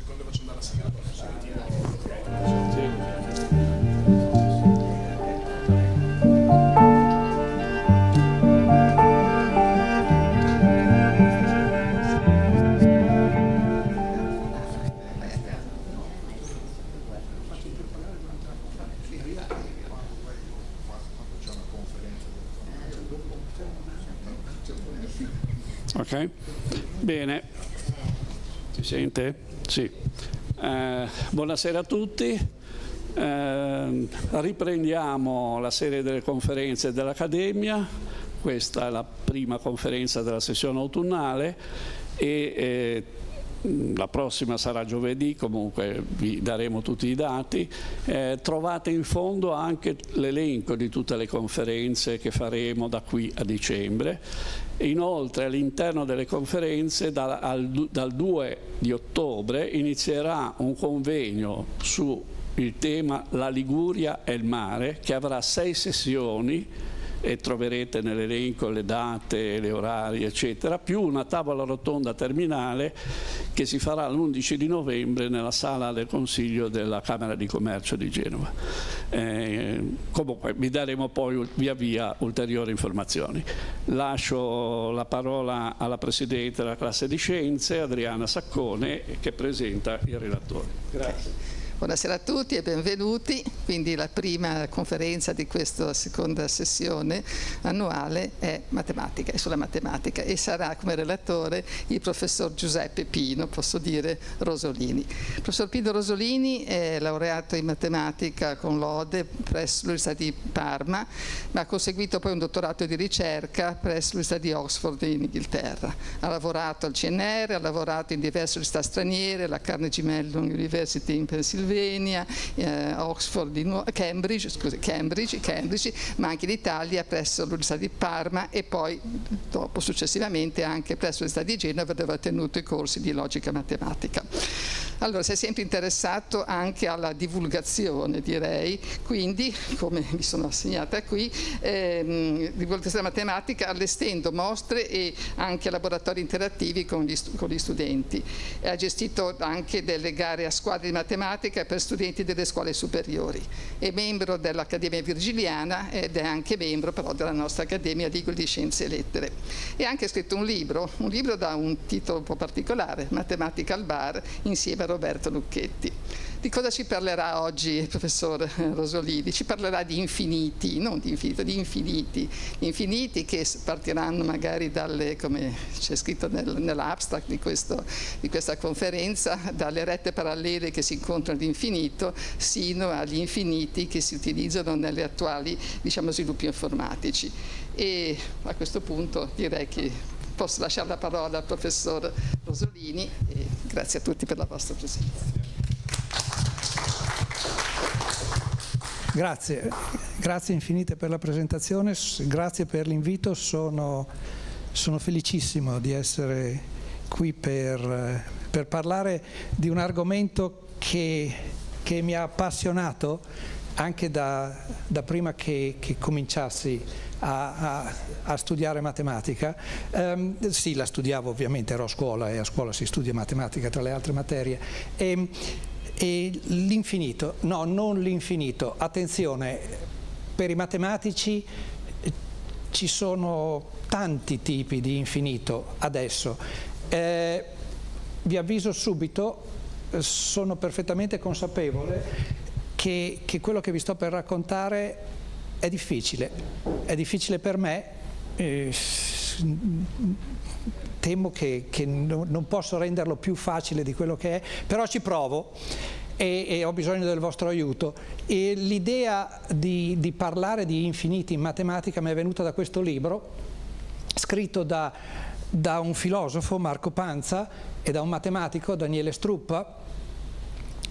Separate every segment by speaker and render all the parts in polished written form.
Speaker 1: Secondo faccio andare la sigla,
Speaker 2: Ok, bene, si sente? Sì. Buonasera a tutti. Riprendiamo la serie delle conferenze dell'Accademia. Questa è la prima conferenza della sessione autunnale e la prossima sarà giovedì, comunque vi daremo tutti i dati. Trovate in fondo anche l'elenco di tutte le conferenze che faremo da qui a dicembre. Inoltre all'interno delle conferenze dal 2 di ottobre inizierà un convegno su il tema La Liguria e il mare, che avrà 6 sessioni e troverete nell'elenco le date, le orari eccetera, più una tavola rotonda terminale che si farà l'11 di novembre nella sala del Consiglio della Camera di Commercio di Genova. Comunque vi daremo poi via via ulteriori informazioni. Lascio la parola alla Presidente della classe di Scienze, Adriana Saccone, che presenta il relatore. Grazie.
Speaker 3: Buonasera a tutti e benvenuti. Quindi la prima conferenza di questa seconda sessione annuale è matematica, è sulla matematica, e sarà come relatore il professor Giuseppe Pino, posso dire Rosolini. Il professor Pino Rosolini è laureato in matematica con lode presso l'Università di Parma, ma ha conseguito poi un dottorato di ricerca presso l'Università di Oxford in Inghilterra. Ha lavorato al CNR, ha lavorato in diverse università straniere, la Carnegie Mellon University in Pennsylvania, Oxford, Cambridge, ma anche in Italia presso l'Università di Parma e poi dopo successivamente anche presso l'Università di Genova, dove ha tenuto i corsi di logica matematica. Allora, si è sempre interessato anche alla divulgazione, direi, quindi, come mi sono assegnata qui, divulgazione matematica, allestendo mostre e anche laboratori interattivi con gli studenti. E ha gestito anche delle gare a squadre di matematica per studenti delle scuole superiori. È membro dell'Accademia Virgiliana ed è anche membro però della nostra Accademia di Scienze e Lettere. E ha anche scritto un libro da un titolo un po' particolare, Matematica al bar, insieme a Roberto Lucchetti. Di cosa ci parlerà oggi il professor Rosolini? Ci parlerà di infiniti, non di infinito, di infiniti. Infiniti che partiranno magari dalle, come c'è scritto nell'abstract di questa conferenza, dalle rette parallele che si incontrano all'infinito, sino agli infiniti che si utilizzano nelle attuali, sviluppi informatici. E a questo punto direi che posso lasciare la parola al professor Rosolini e grazie a tutti per la vostra presenza.
Speaker 4: Grazie infinite per la presentazione, grazie per l'invito, sono felicissimo di essere qui per parlare di un argomento che mi ha appassionato anche da prima che cominciassi a studiare matematica. Sì, la studiavo ovviamente, ero a scuola e a scuola si studia matematica tra le altre materie. E l'infinito, no, non l'infinito, attenzione, per i matematici ci sono tanti tipi di infinito adesso. Vi avviso subito, sono perfettamente consapevole che quello che vi sto per raccontare è difficile per me, temo che non posso renderlo più facile di quello che è, però ci provo e ho bisogno del vostro aiuto. E l'idea di parlare di infiniti in matematica mi è venuta da questo libro, scritto da un filosofo, Marco Panza, e da un matematico, Daniele Struppa.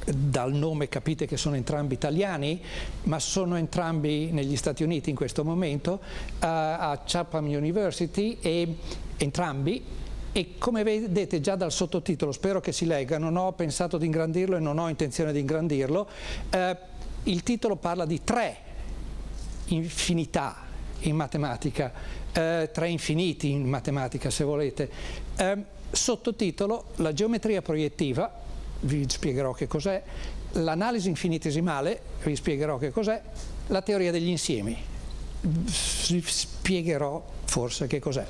Speaker 4: Dal nome capite che sono entrambi italiani, ma sono entrambi negli Stati Uniti in questo momento, a Chatham University, e entrambi. E come vedete già dal sottotitolo, spero che si legga, non ho pensato di ingrandirlo e non ho intenzione di ingrandirlo, il titolo parla di 3 infinità in matematica, 3 infiniti in matematica se volete. Sottotitolo: la geometria proiettiva vi spiegherò che cos'è, l'analisi infinitesimale, vi spiegherò che cos'è, la teoria degli insiemi, vi spiegherò forse che cos'è.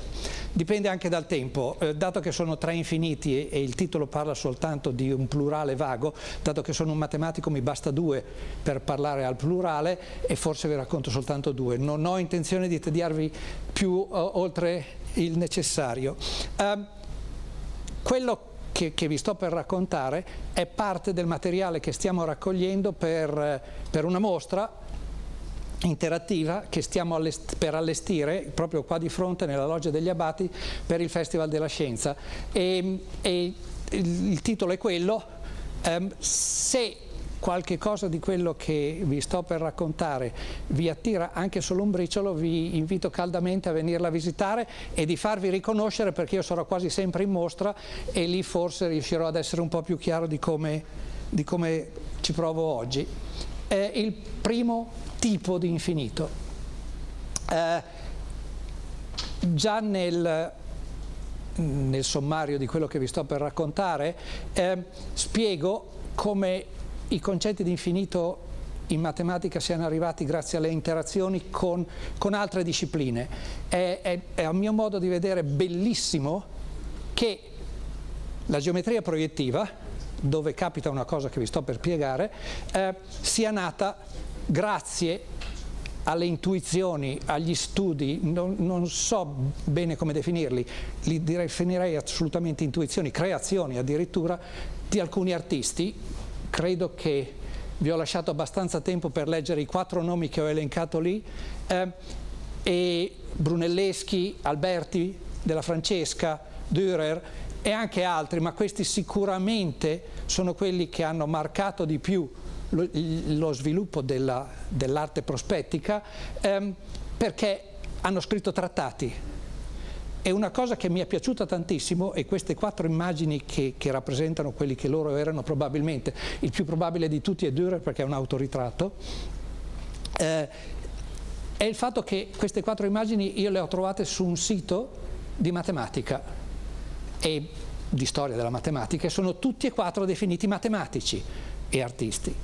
Speaker 4: Dipende anche dal tempo, dato che sono 3 infiniti e il titolo parla soltanto di un plurale vago, dato che sono un matematico mi basta 2 per parlare al plurale e forse vi racconto soltanto 2. Non ho intenzione di tediarvi più oltre il necessario. Quello che vi sto per raccontare è parte del materiale che stiamo raccogliendo per una mostra interattiva che stiamo per allestire proprio qua di fronte nella Loggia degli Abati per il Festival della Scienza, e il titolo è quello. Se qualche cosa di quello che vi sto per raccontare vi attira anche solo un briciolo, vi invito caldamente a venirla a visitare e di farvi riconoscere, perché io sarò quasi sempre in mostra e lì forse riuscirò ad essere un po' più chiaro di come ci provo oggi. Il primo tipo di infinito. Già nel sommario di quello che vi sto per raccontare spiego come i concetti di infinito in matematica siano arrivati grazie alle interazioni con altre discipline. È a mio modo di vedere bellissimo che la geometria proiettiva, dove capita una cosa che vi sto per spiegare, sia nata grazie alle intuizioni, agli studi, non so bene come definirli, li definirei assolutamente intuizioni, creazioni addirittura, di alcuni artisti. Credo che vi ho lasciato abbastanza tempo per leggere i 4 nomi che ho elencato lì, e Brunelleschi, Alberti, Della Francesca, Dürer e anche altri, ma questi sicuramente sono quelli che hanno marcato di più lo sviluppo dell'arte prospettica, perché hanno scritto trattati. E una cosa che mi è piaciuta tantissimo, e queste 4 immagini che rappresentano quelli che loro erano probabilmente, il più probabile di tutti è Dürer perché è un autoritratto, è il fatto che queste 4 immagini io le ho trovate su un sito di matematica e di storia della matematica, e sono tutti e 4 definiti matematici e artisti.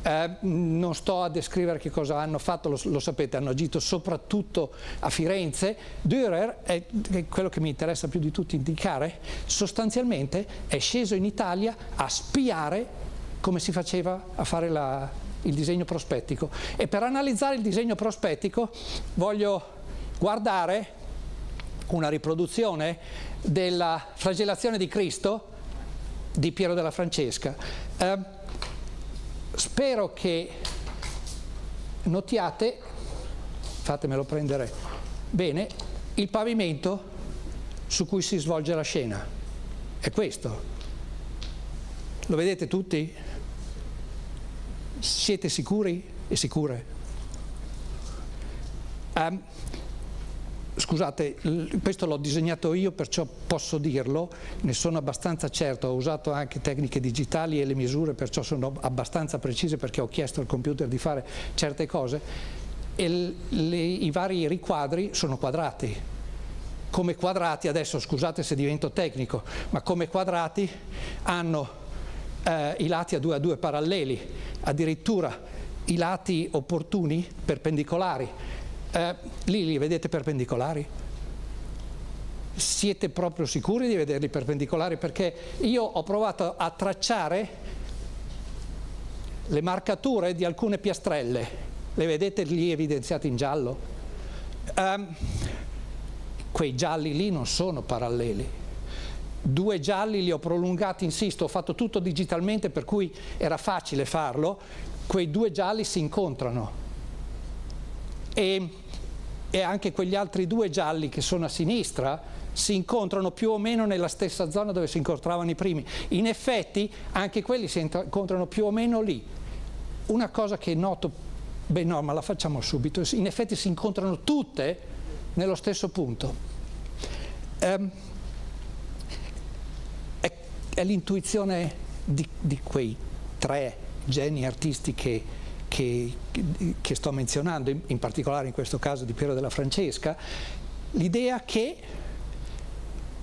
Speaker 4: Non sto a descrivere che cosa hanno fatto, lo sapete, hanno agito soprattutto a Firenze. Dürer, è quello che mi interessa più di tutti indicare, sostanzialmente è sceso in Italia a spiare come si faceva a fare il disegno prospettico, e per analizzare il disegno prospettico voglio guardare una riproduzione della flagellazione di Cristo di Piero della Francesca. Spero che notiate, fatemelo prendere bene, il pavimento su cui si svolge la scena. È questo. Lo vedete tutti? Siete sicuri e sicure? Scusate, questo l'ho disegnato io, perciò posso dirlo, ne sono abbastanza certo, ho usato anche tecniche digitali e le misure, perciò sono abbastanza precise perché ho chiesto al computer di fare certe cose, e i vari riquadri sono quadrati. Come quadrati, adesso scusate se divento tecnico, ma come quadrati hanno i lati a 2 a 2 paralleli, addirittura i lati opportuni perpendicolari. Lì li vedete perpendicolari? Siete proprio sicuri di vederli perpendicolari? Perché io ho provato a tracciare le marcature di alcune piastrelle, le vedete lì evidenziate in giallo? Quei gialli lì non sono paralleli. 2 gialli li ho prolungati, insisto, ho fatto tutto digitalmente per cui era facile farlo. Quei 2 gialli si incontrano. E anche quegli altri 2 gialli che sono a sinistra si incontrano più o meno nella stessa zona dove si incontravano i primi. In effetti anche quelli si incontrano più o meno lì. Una cosa che noto, beh no, ma la facciamo subito, in effetti si incontrano tutte nello stesso punto. È l'intuizione di quei 3 geni artisti che sto menzionando, in particolare in questo caso di Piero della Francesca, l'idea che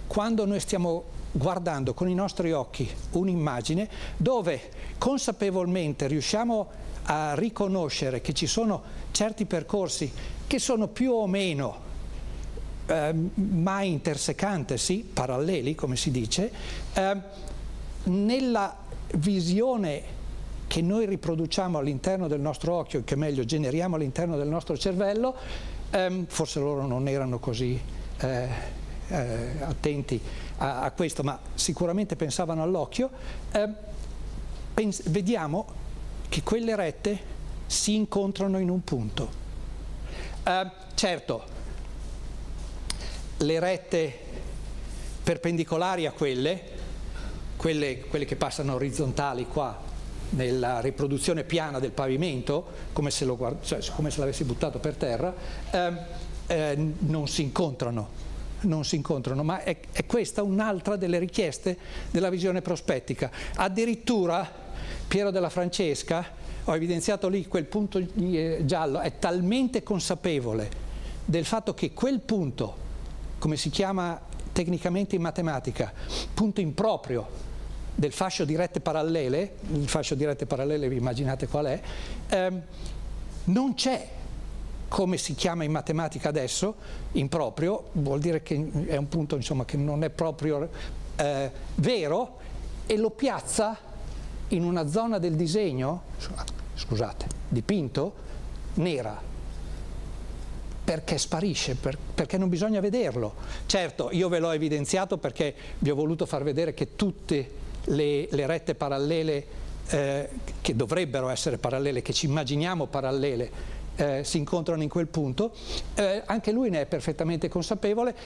Speaker 4: quando noi stiamo guardando con i nostri occhi un'immagine dove consapevolmente riusciamo a riconoscere che ci sono certi percorsi che sono più o meno mai intersecante, sì, paralleli, come si dice, nella visione che noi riproduciamo all'interno del nostro occhio, che meglio generiamo all'interno del nostro cervello, forse loro non erano così attenti a questo, ma sicuramente pensavano all'occhio, vediamo che quelle rette si incontrano in un punto. Certo, le rette perpendicolari a quelle che passano orizzontali qua nella riproduzione piana del pavimento, come se l'avessi buttato per terra, non si incontrano, ma è questa un'altra delle richieste della visione prospettica. Addirittura Piero della Francesca, ho evidenziato lì quel punto giallo, è talmente consapevole del fatto che quel punto, come si chiama tecnicamente in matematica, punto improprio del fascio di rette parallele, il fascio di rette parallele vi immaginate qual è, non c'è, come si chiama in matematica adesso, improprio, vuol dire che è un punto insomma che non è proprio vero, e lo piazza in una zona del disegno, scusate, dipinto, nera. Perché sparisce, perché non bisogna vederlo. Certo, io ve l'ho evidenziato perché vi ho voluto far vedere che tutte le rette parallele, che dovrebbero essere parallele, che ci immaginiamo parallele, si incontrano in quel punto. Anche lui ne è perfettamente consapevole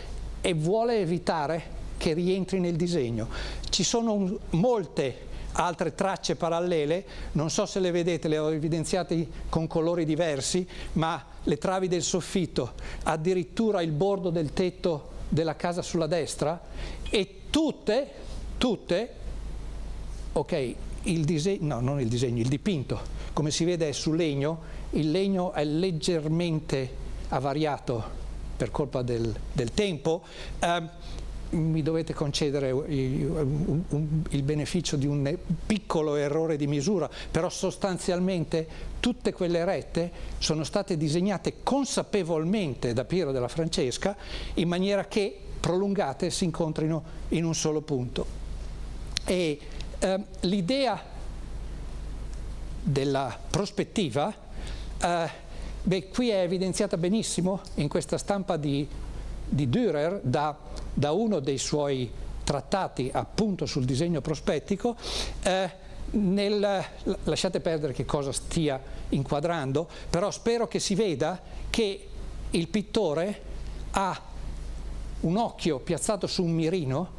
Speaker 4: e vuole evitare che rientri nel disegno. Ci sono molte altre tracce parallele, non so se le vedete, le ho evidenziate con colori diversi, ma le travi del soffitto, addirittura il bordo del tetto della casa sulla destra, e tutte, ok, il dipinto, come si vede è su legno, il legno è leggermente avariato per colpa del tempo, mi dovete concedere il beneficio di un piccolo errore di misura, però sostanzialmente tutte quelle rette sono state disegnate consapevolmente da Piero della Francesca in maniera che prolungate si incontrino in un solo punto. E l'idea della prospettiva, qui è evidenziata benissimo in questa stampa di Dürer da uno dei suoi trattati appunto sul disegno prospettico. Lasciate perdere che cosa stia inquadrando, però spero che si veda che il pittore ha un occhio piazzato su un mirino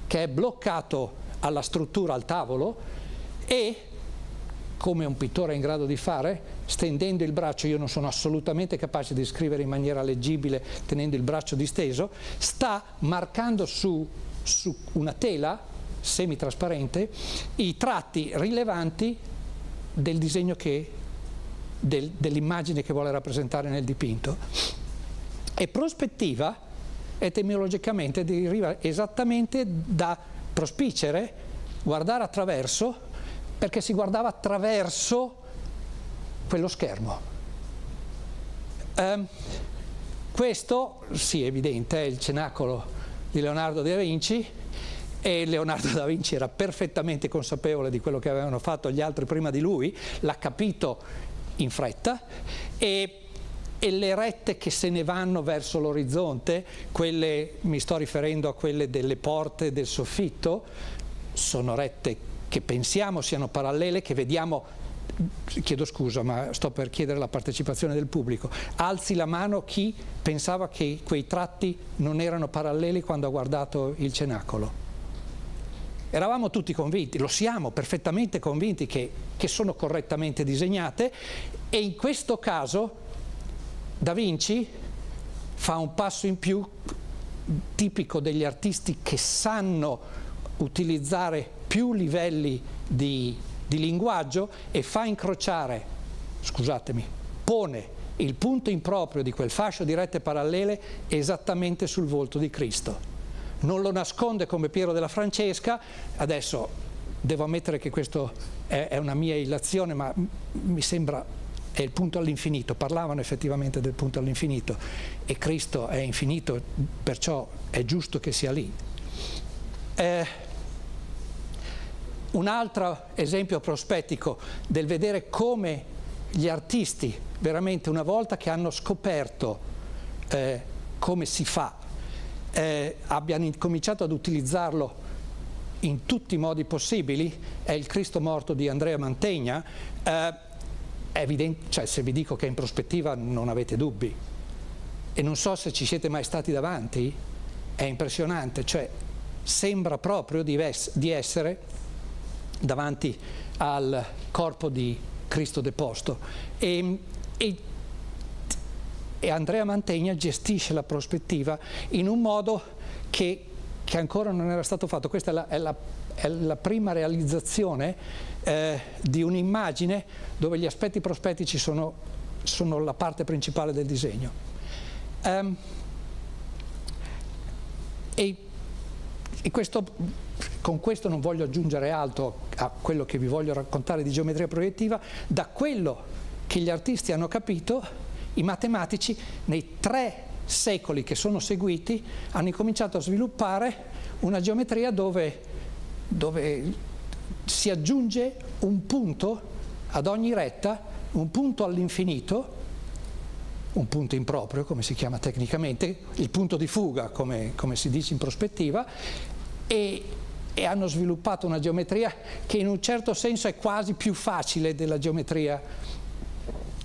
Speaker 4: che è bloccato alla struttura al tavolo e, come un pittore è in grado di fare, stendendo il braccio, io non sono assolutamente capace di scrivere in maniera leggibile tenendo il braccio disteso, sta marcando su una tela semitrasparente i tratti rilevanti del disegno dell'immagine che vuole rappresentare nel dipinto. E prospettiva etimologicamente deriva esattamente da prospicere, guardare attraverso, perché si guardava attraverso quello schermo. Questo, sì, è evidente, è il Cenacolo di Leonardo da Vinci, e Leonardo da Vinci era perfettamente consapevole di quello che avevano fatto gli altri prima di lui, l'ha capito in fretta, e le rette che se ne vanno verso l'orizzonte, quelle, mi sto riferendo a quelle delle porte del soffitto, sono rette che pensiamo siano parallele, che vediamo. Chiedo scusa, ma sto per chiedere la partecipazione del pubblico. Alzi la mano chi pensava che quei tratti non erano paralleli quando ha guardato il Cenacolo. Eravamo tutti convinti, lo siamo perfettamente convinti che sono correttamente disegnate, e in questo caso Da Vinci fa un passo in più, tipico degli artisti che sanno utilizzare più livelli di linguaggio, e fa incrociare, pone il punto improprio di quel fascio di rette parallele esattamente sul volto di Cristo. non lo nasconde come Piero della Francesca. Adesso devo ammettere che questo è una mia illazione, ma mi sembra è il punto all'infinito. Parlavano effettivamente del punto all'infinito e Cristo è infinito, perciò è giusto che sia lì. Un altro esempio prospettico del vedere come gli artisti, veramente una volta che hanno scoperto come si fa, abbiano incominciato ad utilizzarlo in tutti i modi possibili, è il Cristo morto di Andrea Mantegna. È evidente, cioè, se vi dico che in prospettiva non avete dubbi, e non so se ci siete mai stati davanti, è impressionante, cioè sembra proprio di essere davanti al corpo di Cristo deposto. E Andrea Mantegna gestisce la prospettiva in un modo che ancora non era stato fatto. Questa è la prima realizzazione di un'immagine dove gli aspetti prospettici sono la parte principale del disegno. Con questo non voglio aggiungere altro a quello che vi voglio raccontare di geometria proiettiva. Da quello che gli artisti hanno capito, i matematici nei 3 secoli che sono seguiti hanno incominciato a sviluppare una geometria dove si aggiunge un punto ad ogni retta, un punto all'infinito, un punto improprio come si chiama tecnicamente, il punto di fuga come si dice in prospettiva, e hanno sviluppato una geometria che in un certo senso è quasi più facile della geometria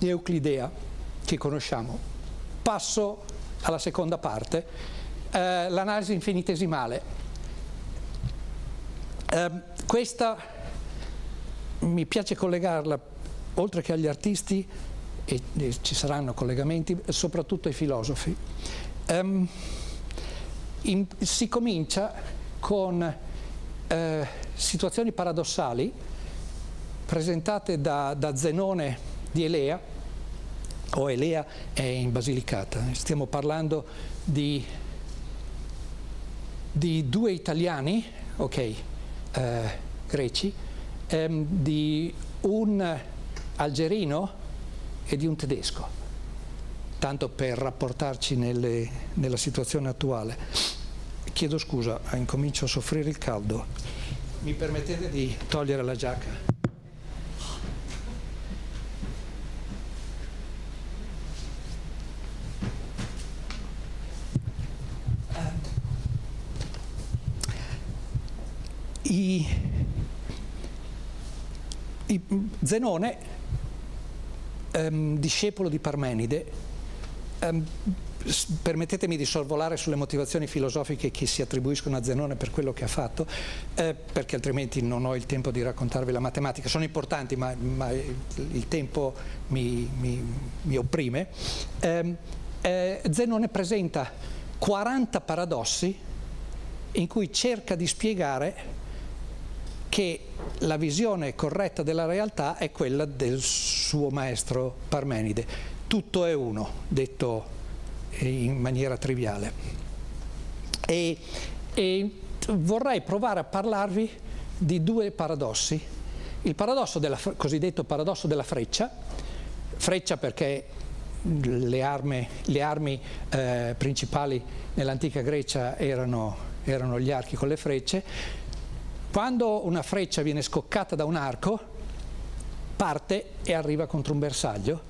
Speaker 4: euclidea che conosciamo. Passo alla seconda parte, l'analisi infinitesimale. Questa mi piace collegarla, oltre che agli artisti, e ci saranno collegamenti, soprattutto ai filosofi. Si comincia con situazioni paradossali presentate da Zenone di Elea, o Elea è in Basilicata. Stiamo parlando di 2 italiani, greci, di un algerino e di un tedesco, tanto per rapportarci nella situazione attuale. Chiedo scusa, incomincio a soffrire il caldo. Mi permettete di togliere la giacca? Zenone, discepolo di Parmenide, permettetemi di sorvolare sulle motivazioni filosofiche che si attribuiscono a Zenone per quello che ha fatto, perché altrimenti non ho il tempo di raccontarvi la matematica. Sono importanti, ma il tempo mi opprime. Zenone presenta 40 paradossi in cui cerca di spiegare che la visione corretta della realtà è quella del suo maestro Parmenide. Tutto è uno, detto in maniera triviale. E vorrei provare a parlarvi di 2 paradossi. Il paradosso cosiddetto paradosso della freccia perché le armi principali nell'antica Grecia erano gli archi con le frecce. Quando una freccia viene scoccata da un arco, parte e arriva contro un bersaglio.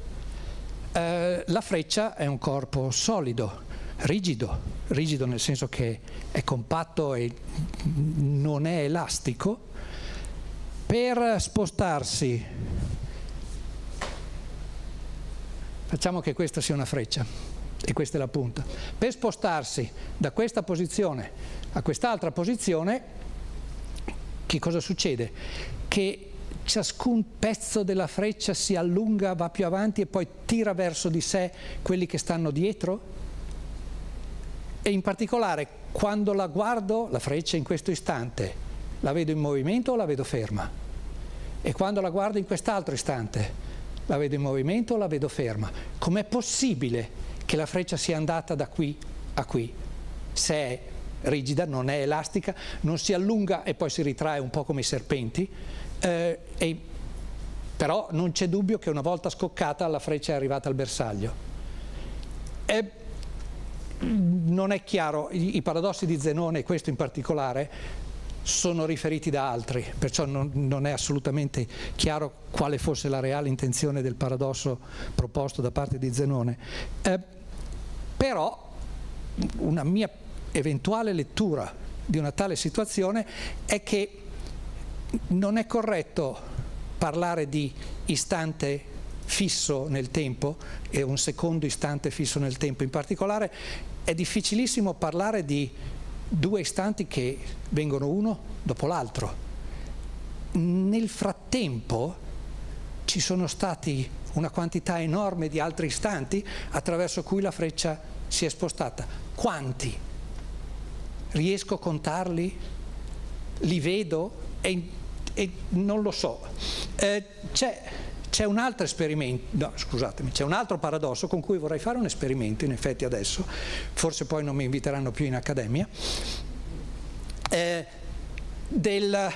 Speaker 4: La freccia è un corpo solido, rigido nel senso che è compatto e non è elastico. Per spostarsi, facciamo che questa sia una freccia e questa è la punta. Per spostarsi da questa posizione a quest'altra posizione, che cosa succede? Che ciascun pezzo della freccia si allunga, va più avanti e poi tira verso di sé quelli che stanno dietro? E in particolare, quando la guardo, la freccia in questo istante, la vedo in movimento o la vedo ferma? E quando la guardo in quest'altro istante, la vedo in movimento o la vedo ferma? Com'è possibile che la freccia sia andata da qui a qui, se è rigida, non è elastica, non si allunga e poi si ritrae un po' come i serpenti, però non c'è dubbio che una volta scoccata la freccia è arrivata al bersaglio. Non è chiaro, i paradossi di Zenone, questo in particolare, sono riferiti da altri, perciò non è assolutamente chiaro quale fosse la reale intenzione del paradosso proposto da parte di Zenone. Però una mia eventuale lettura di una tale situazione è che non è corretto parlare di istante fisso nel tempo e un secondo istante fisso nel tempo. In particolare è difficilissimo parlare di due istanti che vengono uno dopo l'altro. Nel frattempo ci sono stati una quantità enorme di altri istanti attraverso cui la freccia si è spostata. Quanti? Riesco a contarli? Li vedo? E non lo so. C'è un altro esperimento, no, scusatemi, c'è un altro paradosso con cui vorrei fare un esperimento, in effetti adesso, forse poi non mi inviteranno più in accademia, del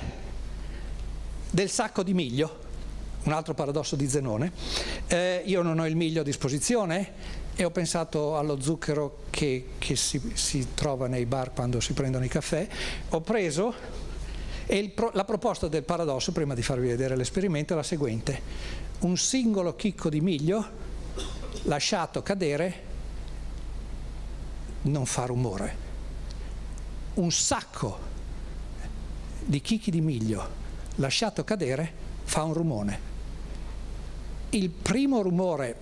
Speaker 4: sacco di miglio, un altro paradosso di Zenone. Io non ho il miglio a disposizione e ho pensato allo zucchero che si trova nei bar quando si prendono i caffè. Ho preso e la proposta del paradosso, prima di farvi vedere l'esperimento, è la seguente: un singolo chicco di miglio lasciato cadere non fa rumore, un sacco di chicchi di miglio lasciato cadere fa un rumore. Il primo rumore,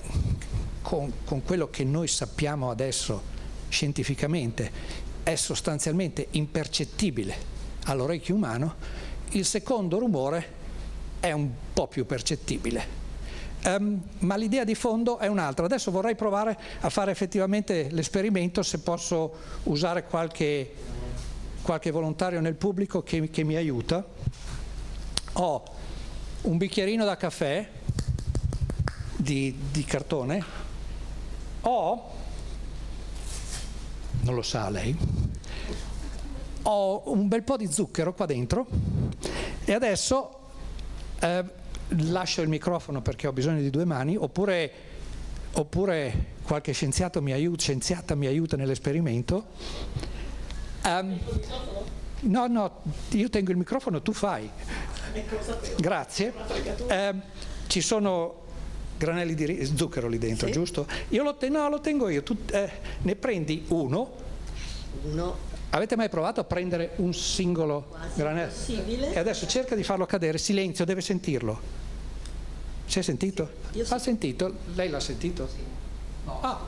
Speaker 4: con quello che noi sappiamo adesso scientificamente, è sostanzialmente impercettibile all'orecchio umano. Il secondo rumore è un po' più percettibile, ma l'idea di fondo è un'altra. Adesso vorrei provare a fare effettivamente l'esperimento, se posso usare qualche volontario nel pubblico che mi aiuta. Ho un bicchierino da caffè di cartone, non lo sa lei, ho un bel po' di zucchero qua dentro e adesso lascio il microfono perché ho bisogno di 2 mani, oppure qualche scienziata mi aiuta nell'esperimento. No, io tengo il microfono, tu fai. Grazie. Ci sono granelli di zucchero lì dentro, sì? Giusto? Io lo tengo io. Tu ne prendi uno. Avete mai provato a prendere un singolo granello? Possibile. E adesso cerca di farlo cadere. Silenzio, deve sentirlo. Si è sentito? Sì, ha sentito? Lei l'ha sentito? Sì. No. Ah.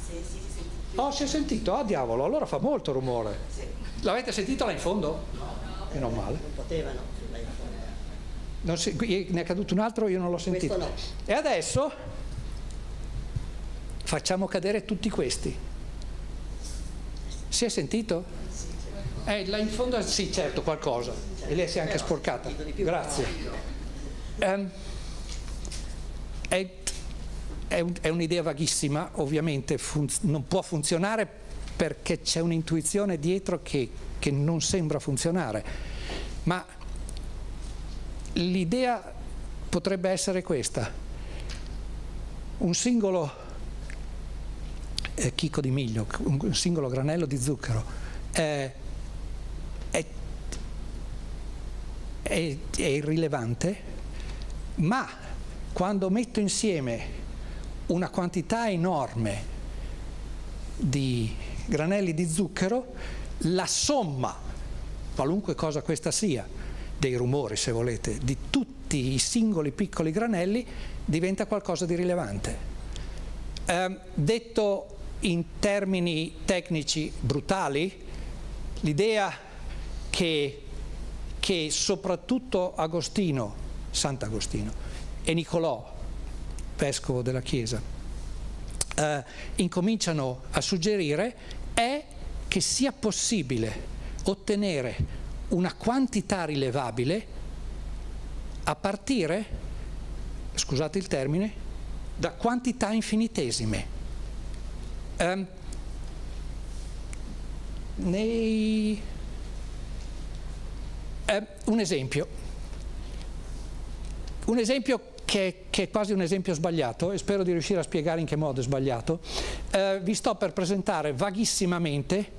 Speaker 4: Sì, si è sentito? Ah, diavolo, allora fa molto rumore. Sì. L'avete sentito là in fondo? No. E non male. Non potevano. Ne è caduto un altro, io non l'ho sentito. No. E adesso facciamo cadere tutti questi. Si è sentito? Là in fondo sì, certo, qualcosa. E lei si è anche sporcata. Grazie. È un'idea vaghissima, ovviamente non può funzionare perché c'è un'intuizione dietro che non sembra funzionare. Ma l'idea potrebbe essere questa: un singolo chicco di miglio, un singolo granello di zucchero è irrilevante, ma quando metto insieme una quantità enorme di granelli di zucchero, la somma, qualunque cosa questa sia, dei rumori, se volete, di tutti i singoli piccoli granelli diventa qualcosa di rilevante. Detto in termini tecnici brutali, l'idea che soprattutto Sant'Agostino e Nicolò, vescovo della Chiesa, incominciano a suggerire è che sia possibile ottenere una quantità rilevabile a partire, scusate il termine, da quantità infinitesime. Un esempio che è quasi un esempio sbagliato, e spero di riuscire a spiegare in che modo è sbagliato. Vi sto per presentare vaghissimamente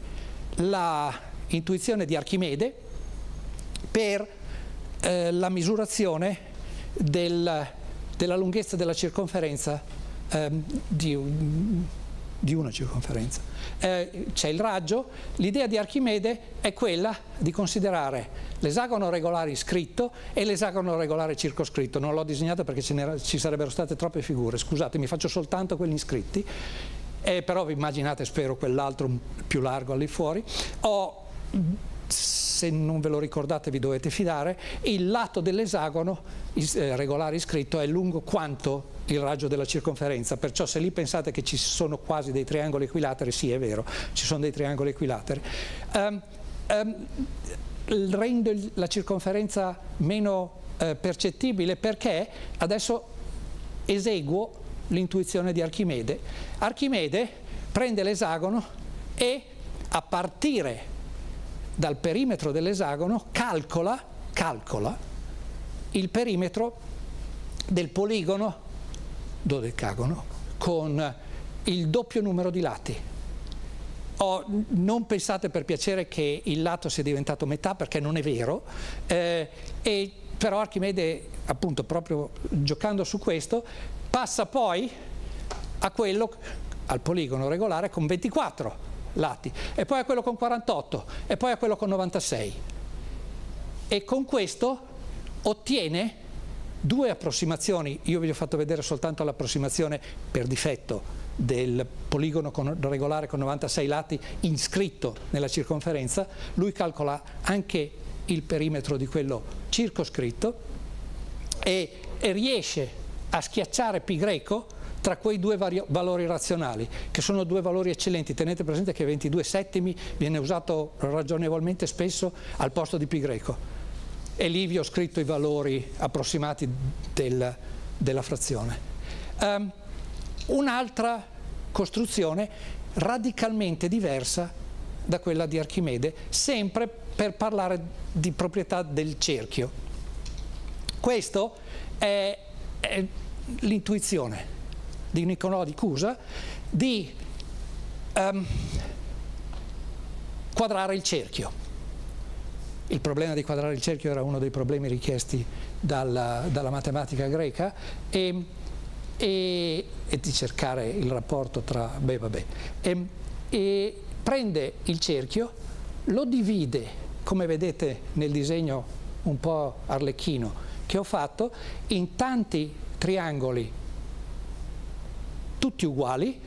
Speaker 4: la intuizione di Archimede per la misurazione della lunghezza della circonferenza di una circonferenza. C'è il raggio. L'idea di Archimede è quella di considerare l'esagono regolare iscritto e l'esagono regolare circoscritto. Non l'ho disegnato perché ci sarebbero state troppe figure, scusatemi, faccio soltanto quelli iscritti, però vi immaginate, spero, quell'altro più largo al di fuori. Se non ve lo ricordate vi dovete fidare, il lato dell'esagono regolare iscritto è lungo quanto il raggio della circonferenza, perciò se lì pensate che ci sono quasi dei triangoli equilateri, sì, è vero, ci sono dei triangoli equilateri. Rende la circonferenza meno percettibile perché adesso eseguo l'intuizione di Archimede. Archimede prende l'esagono e a partire dal perimetro dell'esagono calcola il perimetro del poligono dodecagono con il doppio numero di lati. Non pensate per piacere che il lato sia diventato metà, perché non è vero, però Archimede, appunto, proprio giocando su questo, passa poi al poligono regolare con 24 lati, e poi a quello con 48, e poi a quello con 96. E con questo ottiene due approssimazioni. Io vi ho fatto vedere soltanto l'approssimazione per difetto del poligono regolare con 96 lati iscritto nella circonferenza. Lui calcola anche il perimetro di quello circoscritto e riesce a schiacciare π greco tra quei due valori razionali, che sono due valori eccellenti. Tenete presente che 22 settimi viene usato ragionevolmente spesso al posto di π greco, e lì vi ho scritto i valori approssimati della frazione. Un'altra costruzione radicalmente diversa da quella di Archimede, sempre per parlare di proprietà del cerchio. Questo è l'intuizione di Niccolò di Cusa di quadrare il cerchio. Il problema di quadrare il cerchio era uno dei problemi richiesti dalla matematica greca e di cercare il rapporto tra e prende il cerchio, lo divide, come vedete nel disegno un po' arlecchino che ho fatto, in tanti triangoli tutti uguali,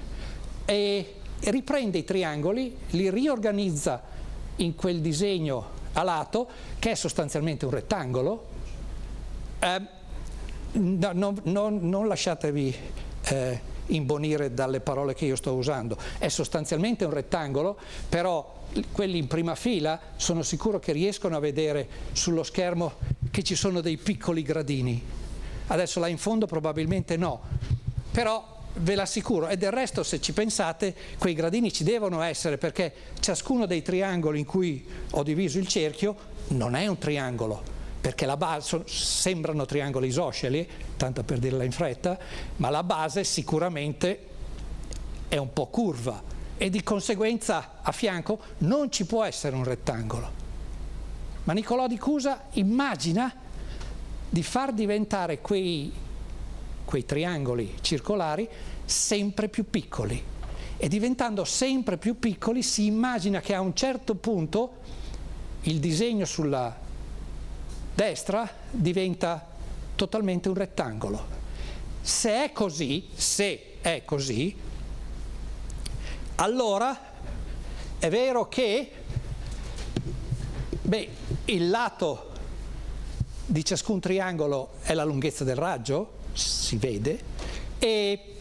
Speaker 4: e riprende i triangoli, li riorganizza in quel disegno a lato che è sostanzialmente un rettangolo. Non lasciatevi imbonire dalle parole che io sto usando, è sostanzialmente un rettangolo, però quelli in prima fila sono sicuro che riescono a vedere sullo schermo che ci sono dei piccoli gradini. Adesso là in fondo probabilmente no, però ve l'assicuro, e del resto, se ci pensate, quei gradini ci devono essere, perché ciascuno dei triangoli in cui ho diviso il cerchio non è un triangolo, perché la base sembrano triangoli isosceli, tanto per dirla in fretta, ma la base sicuramente è un po' curva e di conseguenza a fianco non ci può essere un rettangolo. Ma Niccolò di Cusa immagina di far diventare quei triangoli circolari sempre più piccoli, e diventando sempre più piccoli si immagina che a un certo punto il disegno sulla destra diventa totalmente un rettangolo. Se è così, allora è vero che il lato di ciascun triangolo è la lunghezza del raggio, si vede, e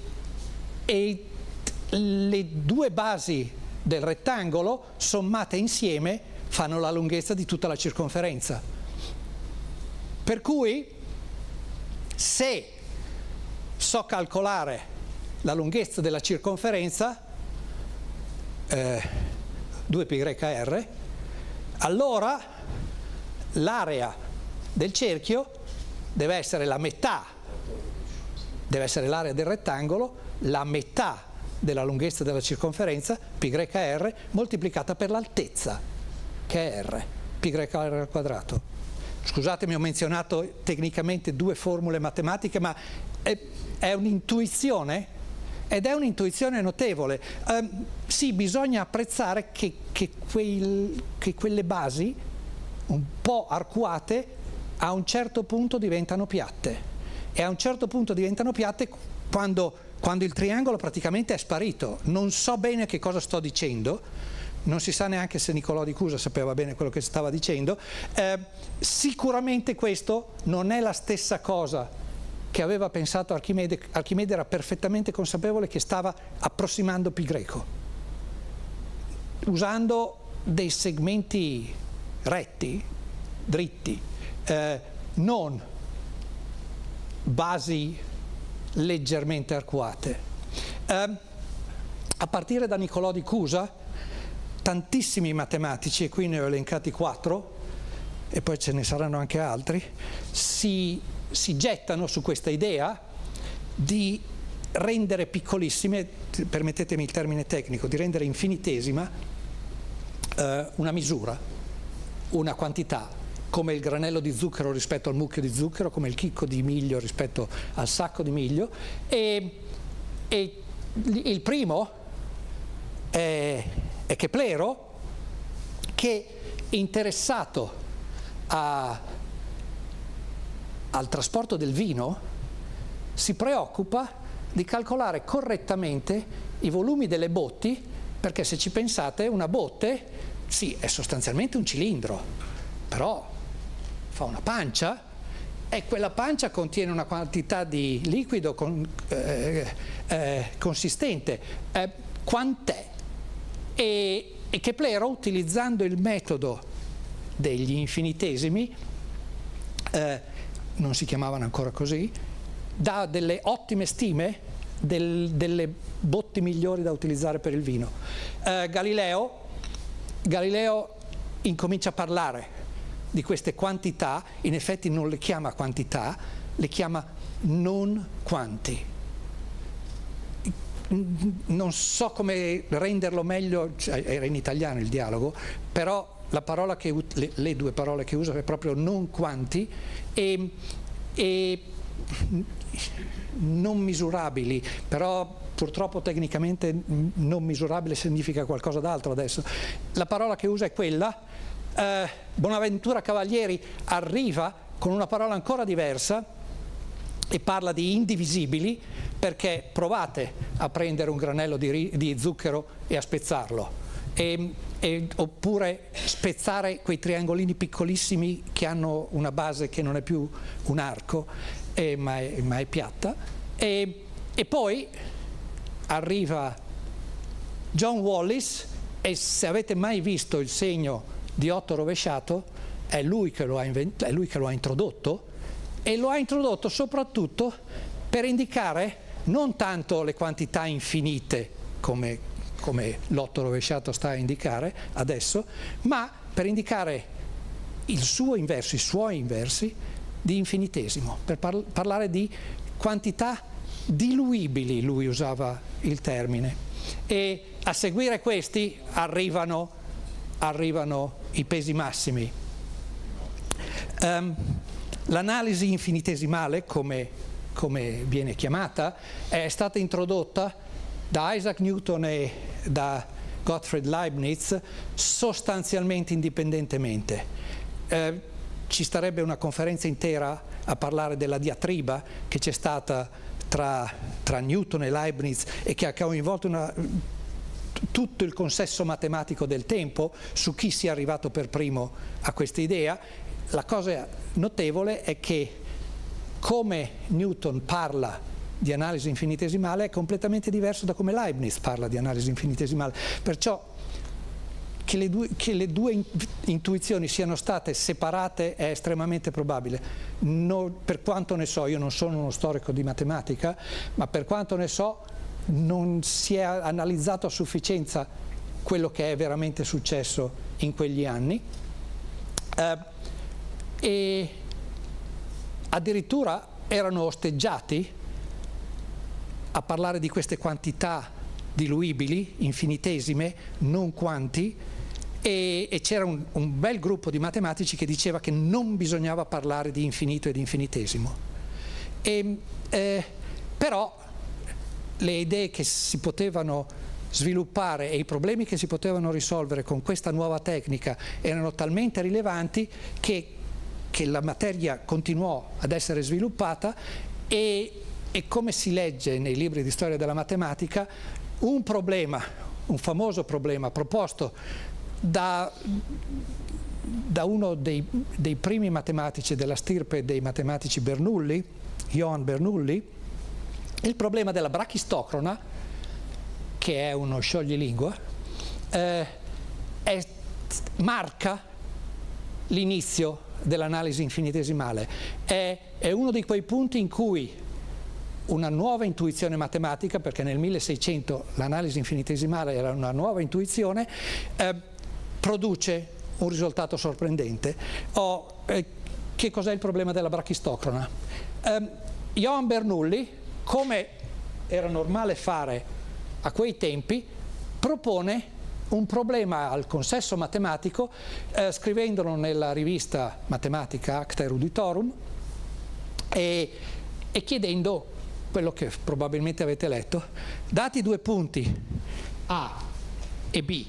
Speaker 4: le due basi del rettangolo sommate insieme fanno la lunghezza di tutta la circonferenza. Per cui se so calcolare la lunghezza della circonferenza, 2πr, allora l'area del cerchio deve essere la metà, deve essere l'area del rettangolo, la metà della lunghezza della circonferenza, πr, moltiplicata per l'altezza, che è r, πr al quadrato. Scusatemi, ho menzionato tecnicamente due formule matematiche, ma è un'intuizione, ed è un'intuizione notevole. Sì, bisogna apprezzare che quelle basi, un po' arcuate, a un certo punto diventano piatte, e a un certo punto diventano piatte quando il triangolo praticamente è sparito. Non so bene che cosa sto dicendo, non si sa neanche se Niccolò di Cusa sapeva bene quello che stava dicendo. Sicuramente questo non è la stessa cosa che aveva pensato Archimede. Archimede era perfettamente consapevole che stava approssimando pi greco, usando dei segmenti retti, dritti, non basi leggermente arcuate. A partire da Niccolò di Cusa, tantissimi matematici, e qui ne ho elencati 4, e poi ce ne saranno anche altri, si gettano su questa idea di rendere piccolissime, permettetemi il termine tecnico, di rendere infinitesima una misura, una quantità, come il granello di zucchero rispetto al mucchio di zucchero, come il chicco di miglio rispetto al sacco di miglio, e il primo è Keplero, che, interessato al trasporto del vino, si preoccupa di calcolare correttamente i volumi delle botti, perché se ci pensate una botte, sì, è sostanzialmente un cilindro, però fa una pancia, e quella pancia contiene una quantità di liquido consistente. Quant'è? E Keplero, utilizzando il metodo degli infinitesimi, non si chiamavano ancora così, dà delle ottime stime delle botti migliori da utilizzare per il vino. Galileo incomincia a parlare di queste quantità, in effetti non le chiama quantità, le chiama non quanti. Non so come renderlo meglio, era in italiano il dialogo, però la parola le due parole che usa è proprio non quanti e non misurabili, però purtroppo tecnicamente non misurabile significa qualcosa d'altro adesso. La parola che usa è quella. Bonaventura Cavalieri arriva con una parola ancora diversa e parla di indivisibili, perché provate a prendere un granello di zucchero e a spezzarlo, oppure spezzare quei triangolini piccolissimi che hanno una base che non è più un arco, ma è piatta, e poi arriva John Wallis, e se avete mai visto il segno di 8 rovesciato, è lui che lo ha introdotto, e lo ha introdotto soprattutto per indicare non tanto le quantità infinite come l'8 rovesciato sta a indicare adesso, ma per indicare i suoi inversi di infinitesimo, per parlare di quantità diluibili, lui usava il termine. E a seguire questi arrivano i pesi massimi. L'analisi infinitesimale, come viene chiamata, è stata introdotta da Isaac Newton e da Gottfried Leibniz sostanzialmente indipendentemente. Ci starebbe una conferenza intera a parlare della diatriba che c'è stata tra Newton e Leibniz, e che ha coinvolto tutto il consesso matematico del tempo su chi sia arrivato per primo a questa idea. La cosa notevole è che come Newton parla di analisi infinitesimale è completamente diverso da come Leibniz parla di analisi infinitesimale, perciò che le due intuizioni siano state separate è estremamente probabile. Per quanto ne so, io non sono uno storico di matematica, ma per quanto ne so non si è analizzato a sufficienza quello che è veramente successo in quegli anni, e addirittura erano osteggiati a parlare di queste quantità diluibili, infinitesime, non quanti, e c'era un bel gruppo di matematici che diceva che non bisognava parlare di infinito e di infinitesimo. Però le idee che si potevano sviluppare e i problemi che si potevano risolvere con questa nuova tecnica erano talmente rilevanti che la materia continuò ad essere sviluppata e come si legge nei libri di storia della matematica, un famoso problema proposto da uno dei primi matematici della stirpe dei matematici Bernoulli, Johann Bernoulli, il problema della brachistocrona, che è uno scioglilingua, marca l'inizio dell'analisi infinitesimale. È uno di quei punti in cui una nuova intuizione matematica, perché nel 1600 l'analisi infinitesimale era una nuova intuizione, produce un risultato sorprendente. Che cos'è il problema della brachistocrona? Johann Bernoulli, come era normale fare a quei tempi, propone un problema al consesso matematico, scrivendolo nella rivista matematica Acta Eruditorum e chiedendo quello che probabilmente avete letto: dati due punti A e B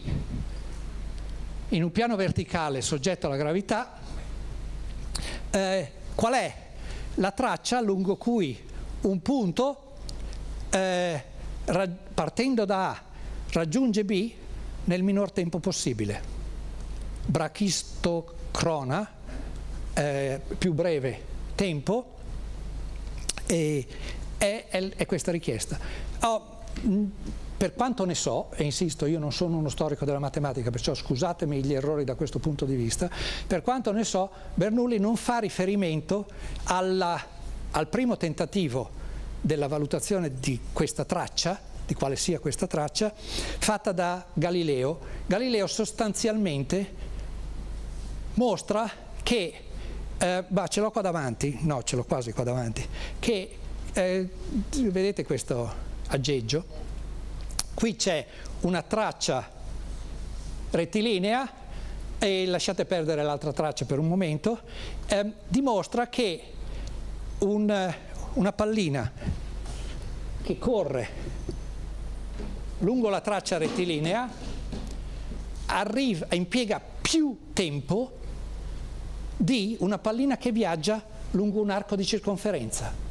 Speaker 4: in un piano verticale soggetto alla gravità, qual è la traccia lungo cui un punto partendo da A raggiunge B nel minor tempo possibile? Brachistocrona, più breve tempo, è questa richiesta. Per quanto ne so, e insisto, io non sono uno storico della matematica, perciò scusatemi gli errori da questo punto di vista, per quanto ne so, Bernoulli non fa riferimento al primo tentativo della valutazione di questa traccia, di quale sia questa traccia, fatta da Galileo. Galileo sostanzialmente mostra che, ce l'ho qua davanti, no, ce l'ho quasi qua davanti, che vedete questo aggeggio? Qui c'è una traccia rettilinea, e lasciate perdere l'altra traccia per un momento, dimostra che una pallina che corre lungo la traccia rettilinea impiega più tempo di una pallina che viaggia lungo un arco di circonferenza.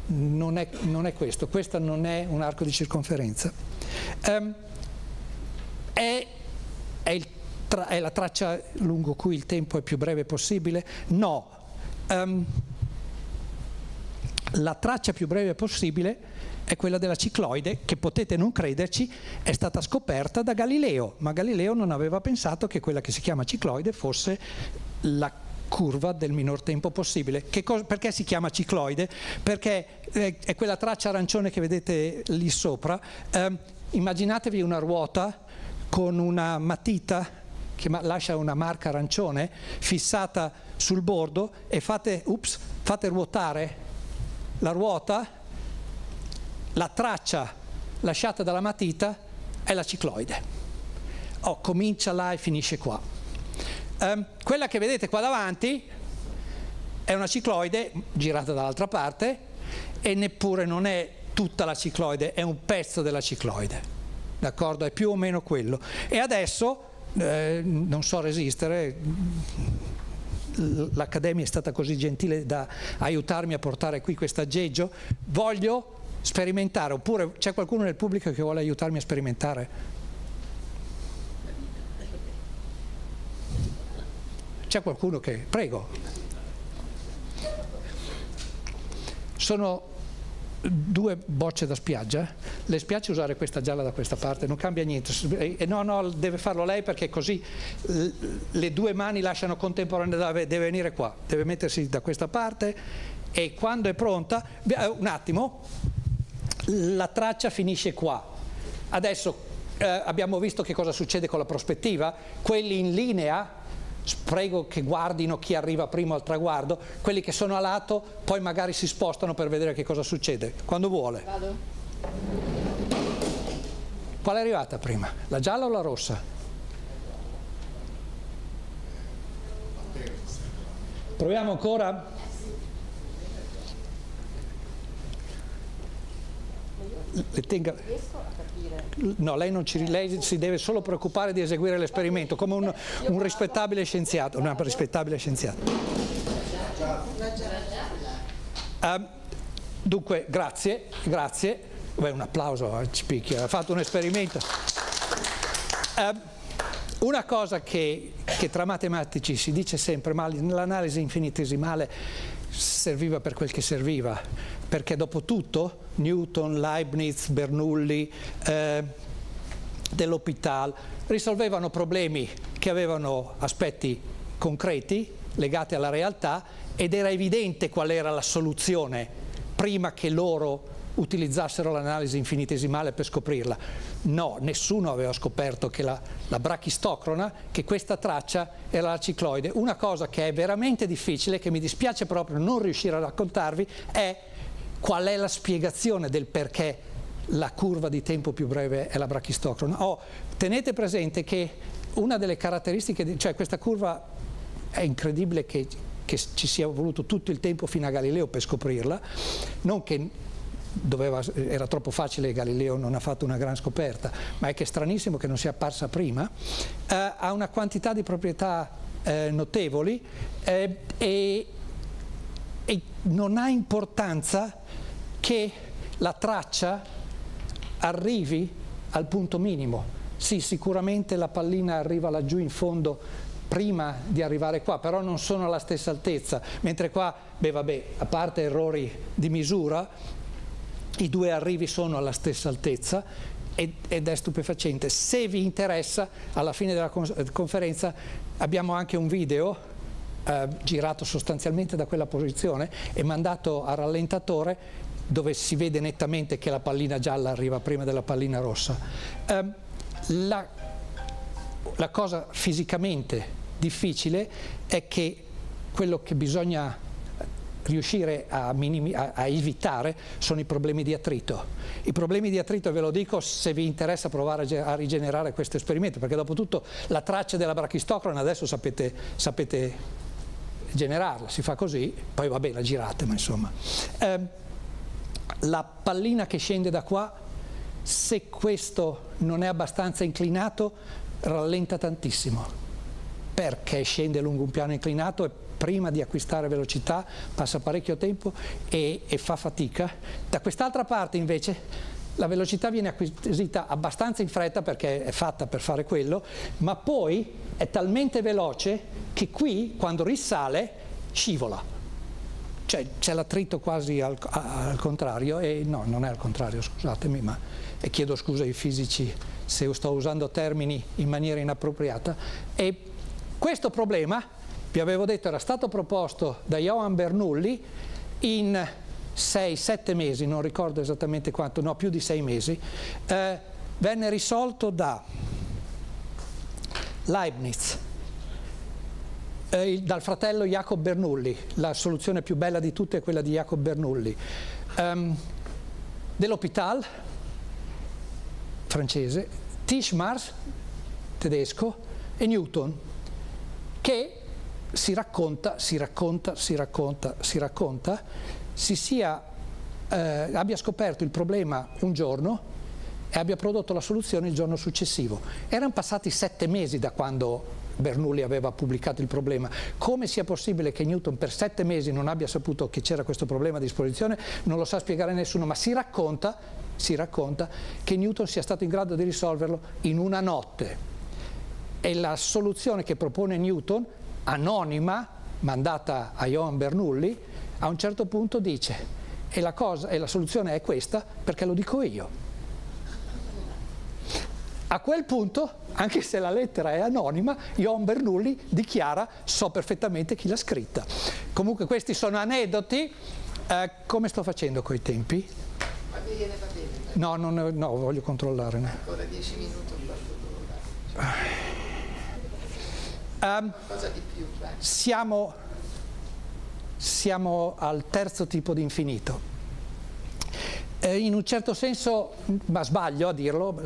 Speaker 4: Non è questo non è un arco di circonferenza. È la traccia lungo cui il tempo è più breve possibile? No. La traccia più breve possibile è quella della cicloide, che potete non crederci, è stata scoperta da Galileo, ma Galileo non aveva pensato che quella che si chiama cicloide fosse la curva del minor tempo possibile. Perché si chiama cicloide? Perché è quella traccia arancione che vedete lì sopra. Immaginatevi una ruota con una matita che lascia una marca arancione fissata sul bordo e fate ruotare la ruota, la traccia lasciata dalla matita è la cicloide. Comincia là e finisce qua. Quella che vedete qua davanti è una cicloide girata dall'altra parte, e neppure non è tutta la cicloide, è un pezzo della cicloide, d'accordo? È più o meno quello. E adesso non so resistere, l'Accademia è stata così gentile da aiutarmi a portare qui questo aggeggio, voglio sperimentare. Oppure c'è qualcuno nel pubblico che vuole aiutarmi a sperimentare? C'è qualcuno che... Prego. Sono 2 bocce da spiaggia. Le spiace usare questa gialla da questa parte? Non cambia niente. No, deve farlo lei, perché così le 2 mani lasciano contemporaneamente. Deve venire qua, deve mettersi da questa parte, e quando è pronta... Un attimo. La traccia finisce qua. Adesso abbiamo visto che cosa succede con la prospettiva, quelli in linea, prego che guardino chi arriva primo al traguardo, quelli che sono a lato poi magari si spostano per vedere che cosa succede, quando vuole.
Speaker 3: Vado.
Speaker 4: Qual è arrivata prima, la gialla o la rossa? Proviamo ancora. Le tenga... No, lei si deve solo preoccupare di eseguire l'esperimento come un rispettabile scienziato, un rispettabile scienziato. Dunque, grazie. Beh, un applauso a Cipicchi, ha fatto un esperimento. Una cosa che tra matematici si dice sempre, ma l'analisi infinitesimale serviva per quel che serviva, perché dopo tutto Newton, Leibniz, Bernoulli, dell'Hôpital risolvevano problemi che avevano aspetti concreti legati alla realtà ed era evidente qual era la soluzione prima che loro utilizzassero l'analisi infinitesimale per scoprirla. No, nessuno aveva scoperto che la brachistocrona, che questa traccia era la cicloide. Una cosa che è veramente difficile, che mi dispiace proprio non riuscire a raccontarvi, è qual è la spiegazione del perché la curva di tempo più breve è la brachistocrona. Tenete presente che una delle caratteristiche, cioè questa curva è incredibile che ci sia voluto tutto il tempo fino a Galileo per scoprirla, non che era troppo facile e Galileo non ha fatto una gran scoperta, ma è che è stranissimo che non sia apparsa prima. Ha una quantità di proprietà notevoli e non ha importanza che la traccia arrivi al punto minimo. Sì, sicuramente la pallina arriva laggiù in fondo prima di arrivare qua, però non sono alla stessa altezza, mentre qua, a parte errori di misura, i due arrivi sono alla stessa altezza ed è stupefacente. Se vi interessa, alla fine della conferenza abbiamo anche un video girato sostanzialmente da quella posizione e mandato a rallentatore, dove si vede nettamente che la pallina gialla arriva prima della pallina rossa. La cosa fisicamente difficile è che quello che bisogna riuscire a evitare sono i problemi di attrito. I problemi di attrito, ve lo dico se vi interessa provare a rigenerare questo esperimento, perché dopo tutto la traccia della brachistocrona adesso sapete generarla, si fa così, poi la girate, ma insomma. La pallina che scende da qua, se questo non è abbastanza inclinato, rallenta tantissimo, perché scende lungo un piano inclinato e prima di acquistare velocità passa parecchio tempo e fa fatica. Da quest'altra parte invece la velocità viene acquisita abbastanza in fretta perché è fatta per fare quello, ma poi è talmente veloce che qui quando risale scivola, cioè c'è l'attrito quasi al contrario, e no, non è al contrario, scusatemi, e chiedo scusa ai fisici se sto usando termini in maniera inappropriata. E questo problema, vi avevo detto, era stato proposto da Johann Bernoulli in 6-7 mesi, non ricordo esattamente quanto, no, più di 6 mesi, venne risolto da Leibniz, dal fratello Jacob Bernoulli, la soluzione più bella di tutte è quella di Jacob Bernoulli, dell'Hôpital, francese, Tishmars, tedesco, e Newton, che si racconta, abbia scoperto il problema un giorno e abbia prodotto la soluzione il giorno successivo. Erano passati 7 mesi da quando Bernoulli aveva pubblicato il problema. Come sia possibile che Newton per 7 mesi non abbia saputo che c'era questo problema a disposizione non lo sa spiegare nessuno, ma si racconta che Newton sia stato in grado di risolverlo in una notte. E la soluzione che propone Newton, anonima, mandata a Johann Bernoulli, a un certo punto dice: e la soluzione è questa perché lo dico io. A quel punto, anche se la lettera è anonima, Johann Bernoulli dichiara: so perfettamente chi l'ha scritta. Comunque questi sono aneddoti. Come sto facendo coi tempi?
Speaker 3: Va bene.
Speaker 4: No, no, voglio controllare.
Speaker 3: Ancora 10 minuti, un quarto d'ora. Cosa di più?
Speaker 4: Siamo al terzo tipo di infinito. In un certo senso, ma sbaglio a dirlo,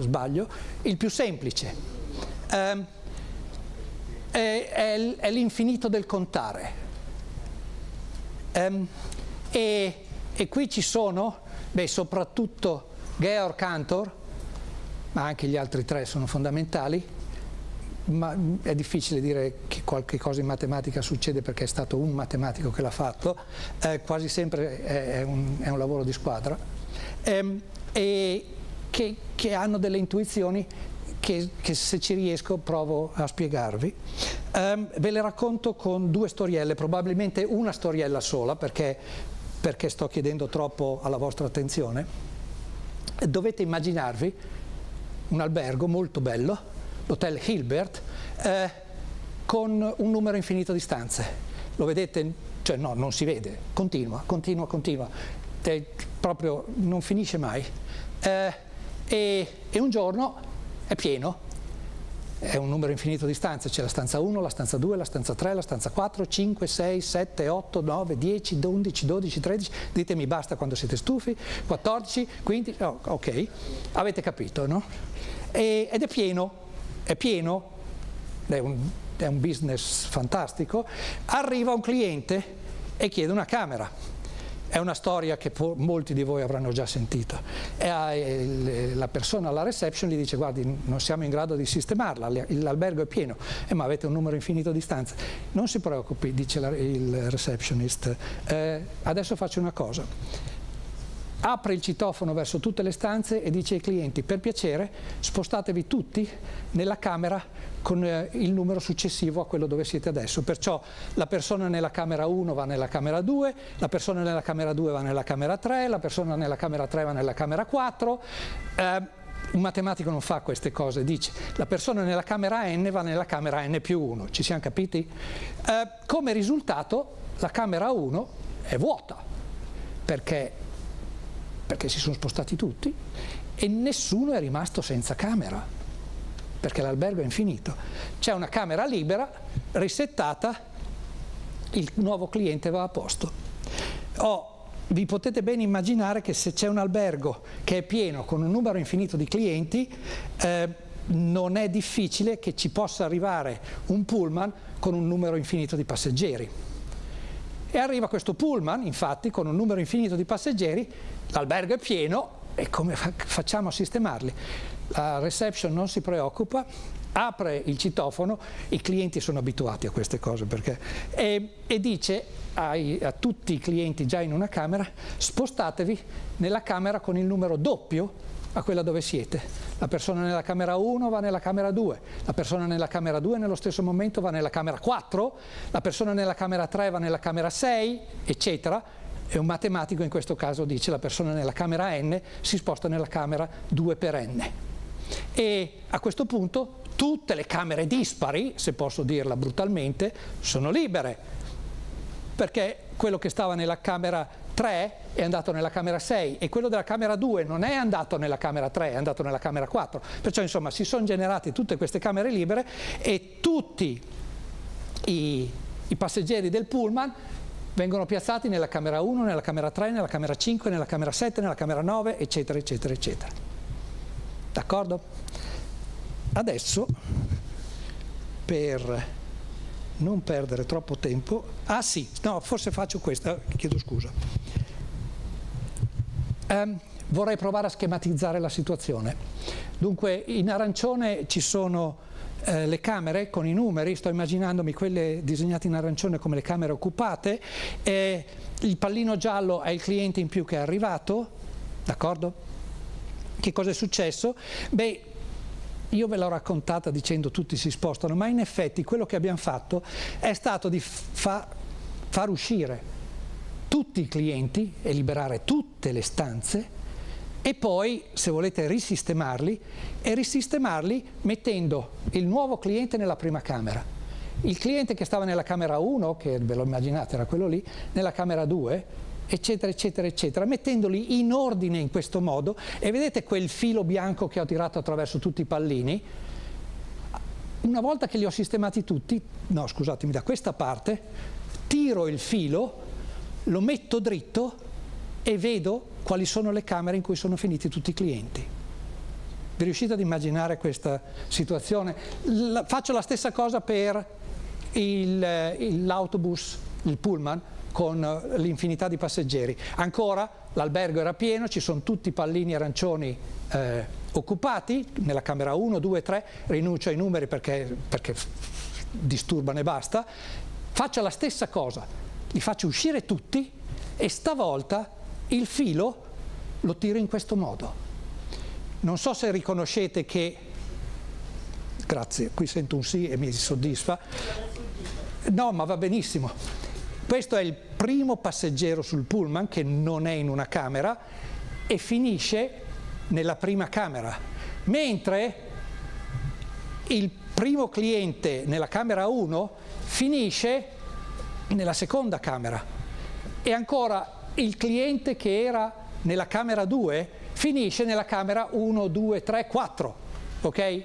Speaker 4: il più semplice. È l'infinito del contare. E qui ci sono, soprattutto Georg Cantor, ma anche gli altri tre sono fondamentali, ma è difficile dire che qualche cosa in matematica succede perché è stato un matematico che l'ha fatto, quasi sempre è un lavoro di squadra, e che hanno delle intuizioni che se ci riesco provo a spiegarvi. Ve le racconto con due storielle, probabilmente una storiella sola perché sto chiedendo troppo alla vostra attenzione. Dovete immaginarvi un albergo molto bello, l'Hotel Hilbert, con un numero infinito di stanze. Lo vedete? Cioè no, non si vede, continua, proprio non finisce mai. E un giorno è pieno, è un numero infinito di stanze, c'è la stanza 1, la stanza 2, la stanza 3, la stanza 4, 5, 6, 7, 8, 9, 10, 11, 12, 13, ditemi basta quando siete stufi, 14, 15, ok, avete capito, no? Ed è pieno, è un business fantastico. Arriva un cliente e chiede una camera. È una storia che molti di voi avranno già sentito. La persona alla reception gli dice: guardi, non siamo in grado di sistemarla, l'albergo è pieno, ma avete un numero infinito di stanze. Non si preoccupi, dice il receptionist, adesso faccio una cosa. Apre il citofono verso tutte le stanze e dice ai clienti: per piacere spostatevi tutti nella camera con il numero successivo a quello dove siete adesso. Perciò la persona nella camera 1 va nella camera 2, la persona nella camera 2 va nella camera 3, la persona nella camera 3 va nella camera 4. Un matematico non fa queste cose, dice la persona nella camera n va nella camera n+1, ci siamo capiti? Come risultato la camera 1 è vuota, perché si sono spostati tutti e nessuno è rimasto senza camera, perché l'albergo è infinito. C'è una camera libera, risettata, il nuovo cliente va a posto. Vi potete ben immaginare che se c'è un albergo che è pieno con un numero infinito di clienti, non è difficile che ci possa arrivare un pullman con un numero infinito di passeggeri. E arriva questo pullman, infatti, con un numero infinito di passeggeri, l'albergo è pieno, e come facciamo a sistemarli? La reception non si preoccupa, apre il citofono, i clienti sono abituati a queste cose, e dice a tutti i clienti già in una camera: spostatevi nella camera con il numero doppio a quella dove siete. La persona nella camera 1 va nella camera 2, la persona nella camera 2 nello stesso momento va nella camera 4, la persona nella camera 3 va nella camera 6, eccetera. E un matematico in questo caso dice: la persona nella camera n si sposta nella camera 2 per n. E a questo punto tutte le camere dispari, se posso dirla brutalmente, sono libere, perché quello che stava nella camera 3 è andato nella camera 6 e quello della camera 2 non è andato nella camera 3, è andato nella camera 4. Perciò insomma si sono generate tutte queste camere libere e tutti i passeggeri del pullman vengono piazzati nella camera 1, nella camera 3, nella camera 5, nella camera 7, nella camera 9, eccetera, eccetera, eccetera. D'accordo? Adesso, per non perdere troppo tempo, forse faccio questa, chiedo scusa. Vorrei provare a schematizzare la situazione. Dunque, in arancione ci sono le camere con i numeri, sto immaginandomi quelle disegnate in arancione come le camere occupate, il pallino giallo è il cliente in più che è arrivato, d'accordo? Che cosa è successo? Beh, io ve l'ho raccontata dicendo tutti si spostano, ma in effetti quello che abbiamo fatto è stato di far uscire tutti i clienti e liberare tutte le stanze, e poi, se volete, risistemarli mettendo il nuovo cliente nella prima camera, il cliente che stava nella camera 1, che ve lo immaginate era quello lì, nella camera 2, eccetera, eccetera, eccetera, mettendoli in ordine in questo modo. E vedete quel filo bianco che ho tirato attraverso tutti i pallini? Una volta che li ho sistemati tutti, no scusatemi, da questa parte, tiro il filo, lo metto dritto e vedo quali sono le camere in cui sono finiti tutti i clienti. Vi riuscite ad immaginare questa situazione? Faccio la stessa cosa per l'autobus, il pullman, con l'infinità di passeggeri. Ancora l'albergo era pieno, ci sono tutti i pallini arancioni occupati, nella camera 1, 2, 3, rinuncio ai numeri perché disturbano e basta. Faccio la stessa cosa, li faccio uscire tutti e stavolta il filo lo tiro in questo modo. Non so se riconoscete che, grazie, qui sento un sì e mi soddisfa. No, ma va benissimo. Questo è il primo passeggero sul pullman che non è in una camera e finisce nella prima camera, mentre il primo cliente nella camera 1 finisce nella seconda camera e ancora il cliente che era nella camera 2 finisce nella camera 1, 2, 3, 4, ok?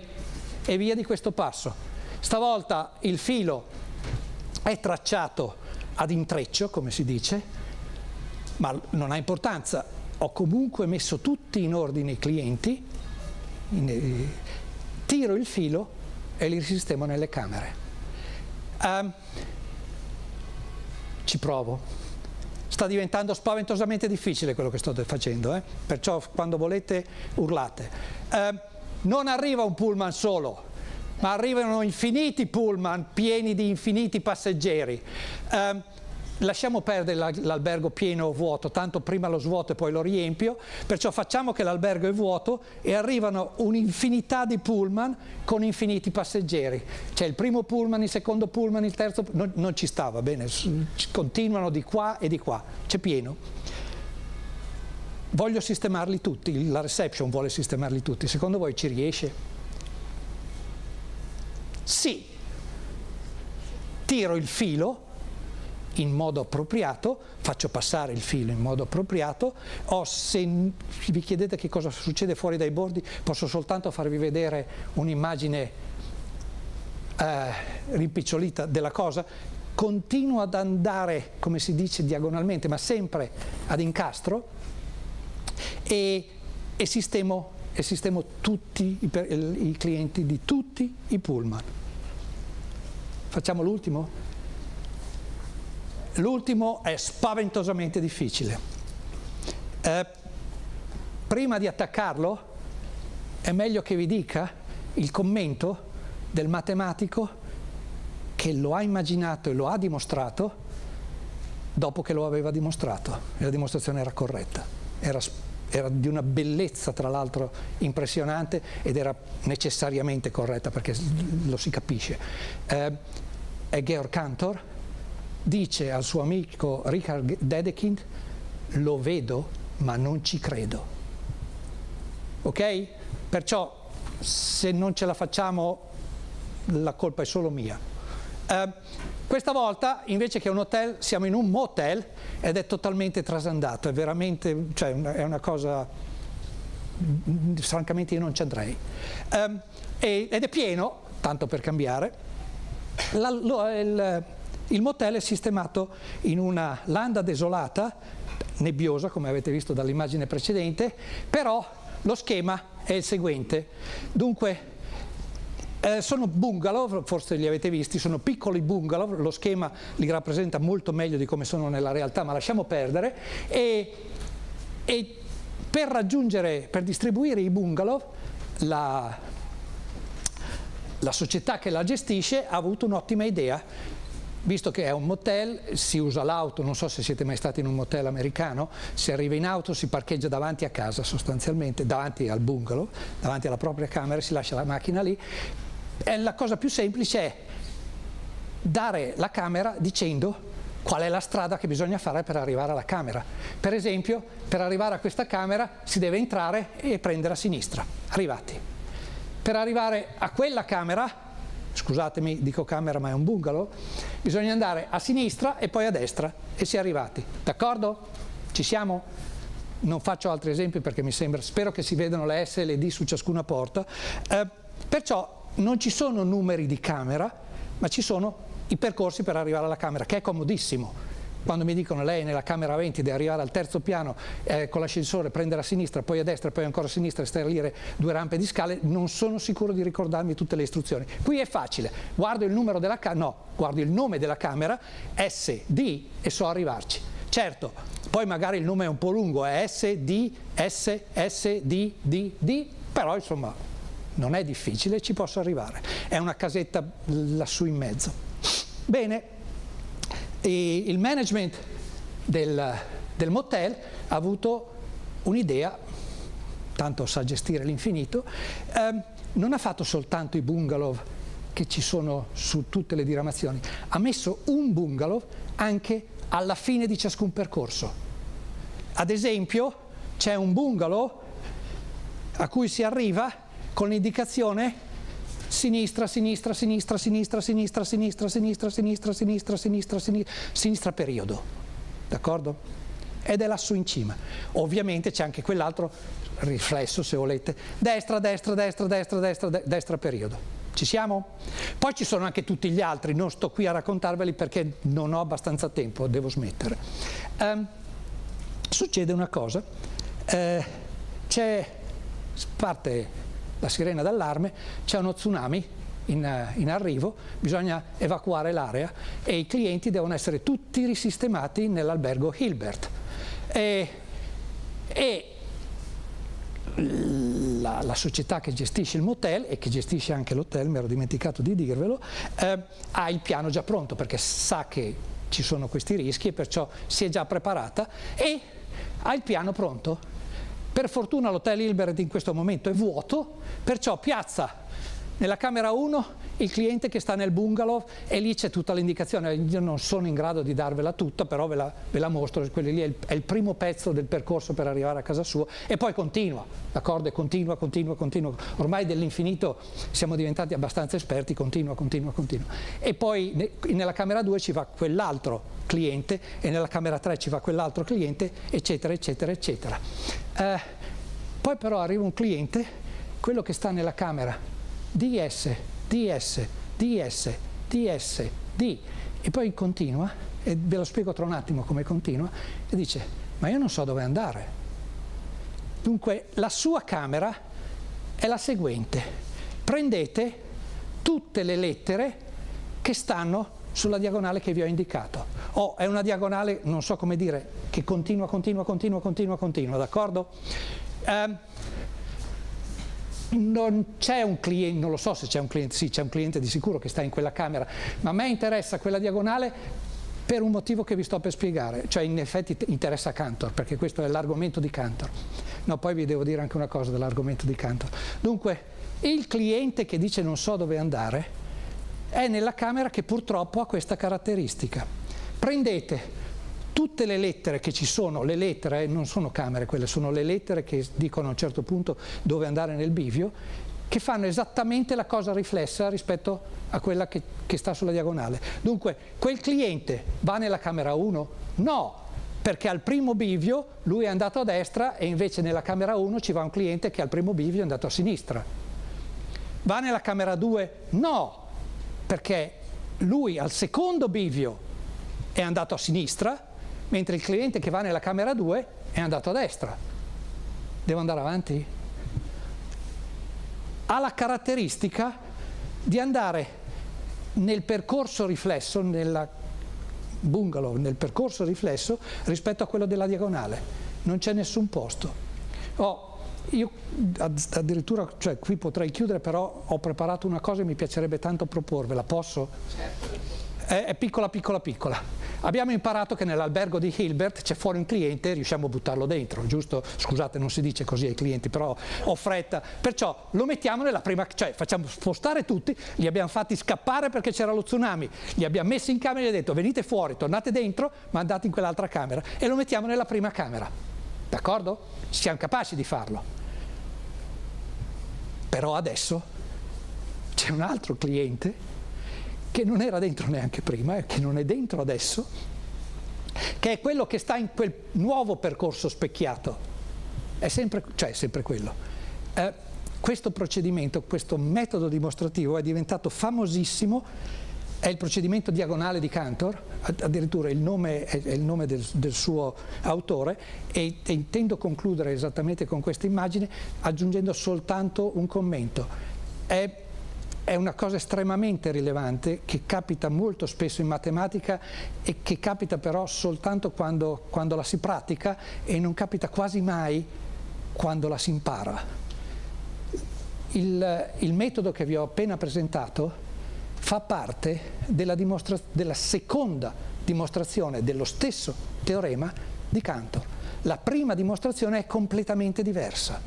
Speaker 4: E via di questo passo. Stavolta il filo è tracciato ad intreccio, come si dice, ma non ha importanza. Ho comunque messo tutti in ordine i clienti, tiro il filo e li risistemo nelle camere. Ci provo. Sta diventando spaventosamente difficile quello che sto facendo, perciò quando volete urlate. Non arriva un pullman solo, ma arrivano infiniti pullman pieni di infiniti passeggeri. Lasciamo perdere l'albergo pieno o vuoto, tanto prima lo svuoto e poi lo riempio, perciò facciamo che l'albergo è vuoto e arrivano un'infinità di pullman con infiniti passeggeri. C'è il primo pullman, il secondo pullman, il terzo, non ci sta, va bene, continuano di qua e di qua, c'è pieno. Voglio sistemarli tutti, la reception vuole sistemarli tutti, secondo voi ci riesce? Sì. Tiro il filo in modo appropriato, faccio passare il filo in modo appropriato, se vi chiedete che cosa succede fuori dai bordi, posso soltanto farvi vedere un'immagine rimpicciolita della cosa. Continuo ad andare, come si dice, diagonalmente, ma sempre ad incastro e sistemo tutti i clienti di tutti i pullman. Facciamo l'ultimo? L'ultimo è spaventosamente difficile. Prima di attaccarlo è meglio che vi dica il commento del matematico che lo ha immaginato e lo ha dimostrato dopo che lo aveva dimostrato e la dimostrazione era corretta, era di una bellezza tra l'altro impressionante ed era necessariamente corretta perché lo si capisce. È Georg Cantor. Dice al suo amico Richard Dedekind: lo vedo ma non ci credo. Ok? Perciò se non ce la facciamo la colpa è solo mia. Questa volta invece che un hotel siamo in un motel ed è totalmente trasandato, è veramente, cioè è una cosa, francamente io non ci andrei. Ed è pieno, tanto per cambiare. Il motel è sistemato in una landa desolata, nebbiosa come avete visto dall'immagine precedente, però lo schema è il seguente. Dunque sono bungalow, forse li avete visti, sono piccoli bungalow, lo schema li rappresenta molto meglio di come sono nella realtà, ma lasciamo perdere, e per distribuire i bungalow la società che la gestisce ha avuto un'ottima idea. Visto che è un motel, si usa l'auto, non so se siete mai stati in un motel americano, si arriva in auto, si parcheggia davanti a casa sostanzialmente, davanti al bungalow, davanti alla propria camera, si lascia la macchina lì. E la cosa più semplice è dare la camera dicendo qual è la strada che bisogna fare per arrivare alla camera. Per esempio, per arrivare a questa camera si deve entrare e prendere a sinistra. Arrivati. Per arrivare a quella camera, scusatemi, dico camera ma è un bungalow, bisogna andare a sinistra e poi a destra e si è arrivati, d'accordo? Ci siamo? Non faccio altri esempi perché spero che si vedano le S e le D su ciascuna porta. Perciò non ci sono numeri di camera, ma ci sono i percorsi per arrivare alla camera, che è comodissimo. Quando mi dicono lei è nella camera 20 deve arrivare al terzo piano con l'ascensore, prendere a sinistra, poi a destra, poi ancora a sinistra e salire 2 rampe di scale, non sono sicuro di ricordarmi tutte le istruzioni. Qui è facile, guardo il numero della guardo il nome della camera, S, D e so arrivarci. Certo, poi magari il nome è un po' lungo, è S, D, S, S, D, D, D, però insomma non è difficile, ci posso arrivare. È una casetta lassù in mezzo. Bene. E il management del motel ha avuto un'idea, tanto sa gestire l'infinito, non ha fatto soltanto i bungalow che ci sono su tutte le diramazioni, ha messo un bungalow anche alla fine di ciascun percorso. Ad esempio c'è un bungalow a cui si arriva con l'indicazione sinistra, sinistra, sinistra, sinistra, sinistra, sinistra, sinistra, sinistra, sinistra, sinistra, sinistra, sinistra periodo, d'accordo? Ed è lassù in cima. Ovviamente c'è anche quell'altro riflesso, se volete, destra, destra, destra, destra, destra, destra periodo. Ci siamo? Poi ci sono anche tutti gli altri, non sto qui a raccontarveli perché non ho abbastanza tempo, devo smettere. Succede una cosa, parte la sirena d'allarme, c'è uno tsunami in arrivo, bisogna evacuare l'area e i clienti devono essere tutti risistemati nell'albergo Hilbert. La società che gestisce il motel e che gestisce anche l'hotel, mi ero dimenticato di dirvelo, ha il piano già pronto perché sa che ci sono questi rischi e perciò si è già preparata e ha il piano pronto. Per fortuna l'hotel Hilbert in questo momento è vuoto, perciò piazza nella camera 1 il cliente che sta nel bungalow e lì c'è tutta l'indicazione. Io non sono in grado di darvela tutta, però ve la mostro, quello lì è il primo pezzo del percorso per arrivare a casa sua e poi continua, d'accordo? E continua. Ormai dell'infinito siamo diventati abbastanza esperti, continua. E poi nella camera 2 ci va quell'altro cliente e nella camera 3 ci va quell'altro cliente, eccetera, eccetera, eccetera. Poi però arriva un cliente, quello che sta nella camera DS, DS, DS, DS, D, e poi continua, e ve lo spiego tra un attimo come continua, e dice, ma io non so dove andare. Dunque la sua camera è la seguente, prendete tutte le lettere che stanno sulla diagonale che vi ho indicato. È una diagonale, non so come dire, che continua, d'accordo? Non c'è un cliente, non lo so se c'è un cliente, sì c'è un cliente di sicuro che sta in quella camera, ma a me interessa quella diagonale per un motivo che vi sto per spiegare, cioè in effetti interessa Cantor, perché questo è l'argomento di Cantor. No, poi vi devo dire anche una cosa dell'argomento di Cantor. Dunque, il cliente che dice non so dove andare è nella camera che purtroppo ha questa caratteristica. Prendete tutte le lettere che ci sono, le lettere non sono camere, quelle sono le lettere che dicono a un certo punto dove andare nel bivio, che fanno esattamente la cosa riflessa rispetto a quella che sta sulla diagonale. Dunque, quel cliente va nella camera 1? No, perché al primo bivio lui è andato a destra e invece nella camera 1 ci va un cliente che al primo bivio è andato a sinistra. Va nella camera 2? No, perché lui al secondo bivio è andato a sinistra, mentre il cliente che va nella camera 2 è andato a destra. Devo andare avanti? Ha la caratteristica di andare nel percorso riflesso, nella bungalow, nel percorso riflesso rispetto a quello della diagonale. Non c'è nessun posto. Io addirittura, cioè qui potrei chiudere, però ho preparato una cosa e mi piacerebbe tanto proporvela. Posso? Certo. È piccola. Abbiamo imparato che nell'albergo di Hilbert c'è fuori un cliente e riusciamo a buttarlo dentro, giusto? Scusate, non si dice così ai clienti, però ho fretta. Perciò lo mettiamo nella prima, cioè facciamo spostare tutti, li abbiamo fatti scappare perché c'era lo tsunami, li abbiamo messi in camera e gli abbiamo detto venite fuori, tornate dentro, ma andate in quell'altra camera e lo mettiamo nella prima camera. D'accordo? Siamo capaci di farlo. Però adesso c'è un altro cliente che non era dentro neanche prima e che non è dentro adesso, che è quello che sta in quel nuovo percorso specchiato. È sempre quello. Questo procedimento, questo metodo dimostrativo è diventato famosissimo, è il procedimento diagonale di Cantor, addirittura il nome è il nome del suo autore, e intendo concludere esattamente con questa immagine aggiungendo soltanto un commento. È una cosa estremamente rilevante che capita molto spesso in matematica e che capita però soltanto quando la si pratica, e non capita quasi mai quando la si impara. Il metodo che vi ho appena presentato fa parte della seconda dimostrazione dello stesso teorema di Cantor. La prima dimostrazione è completamente diversa,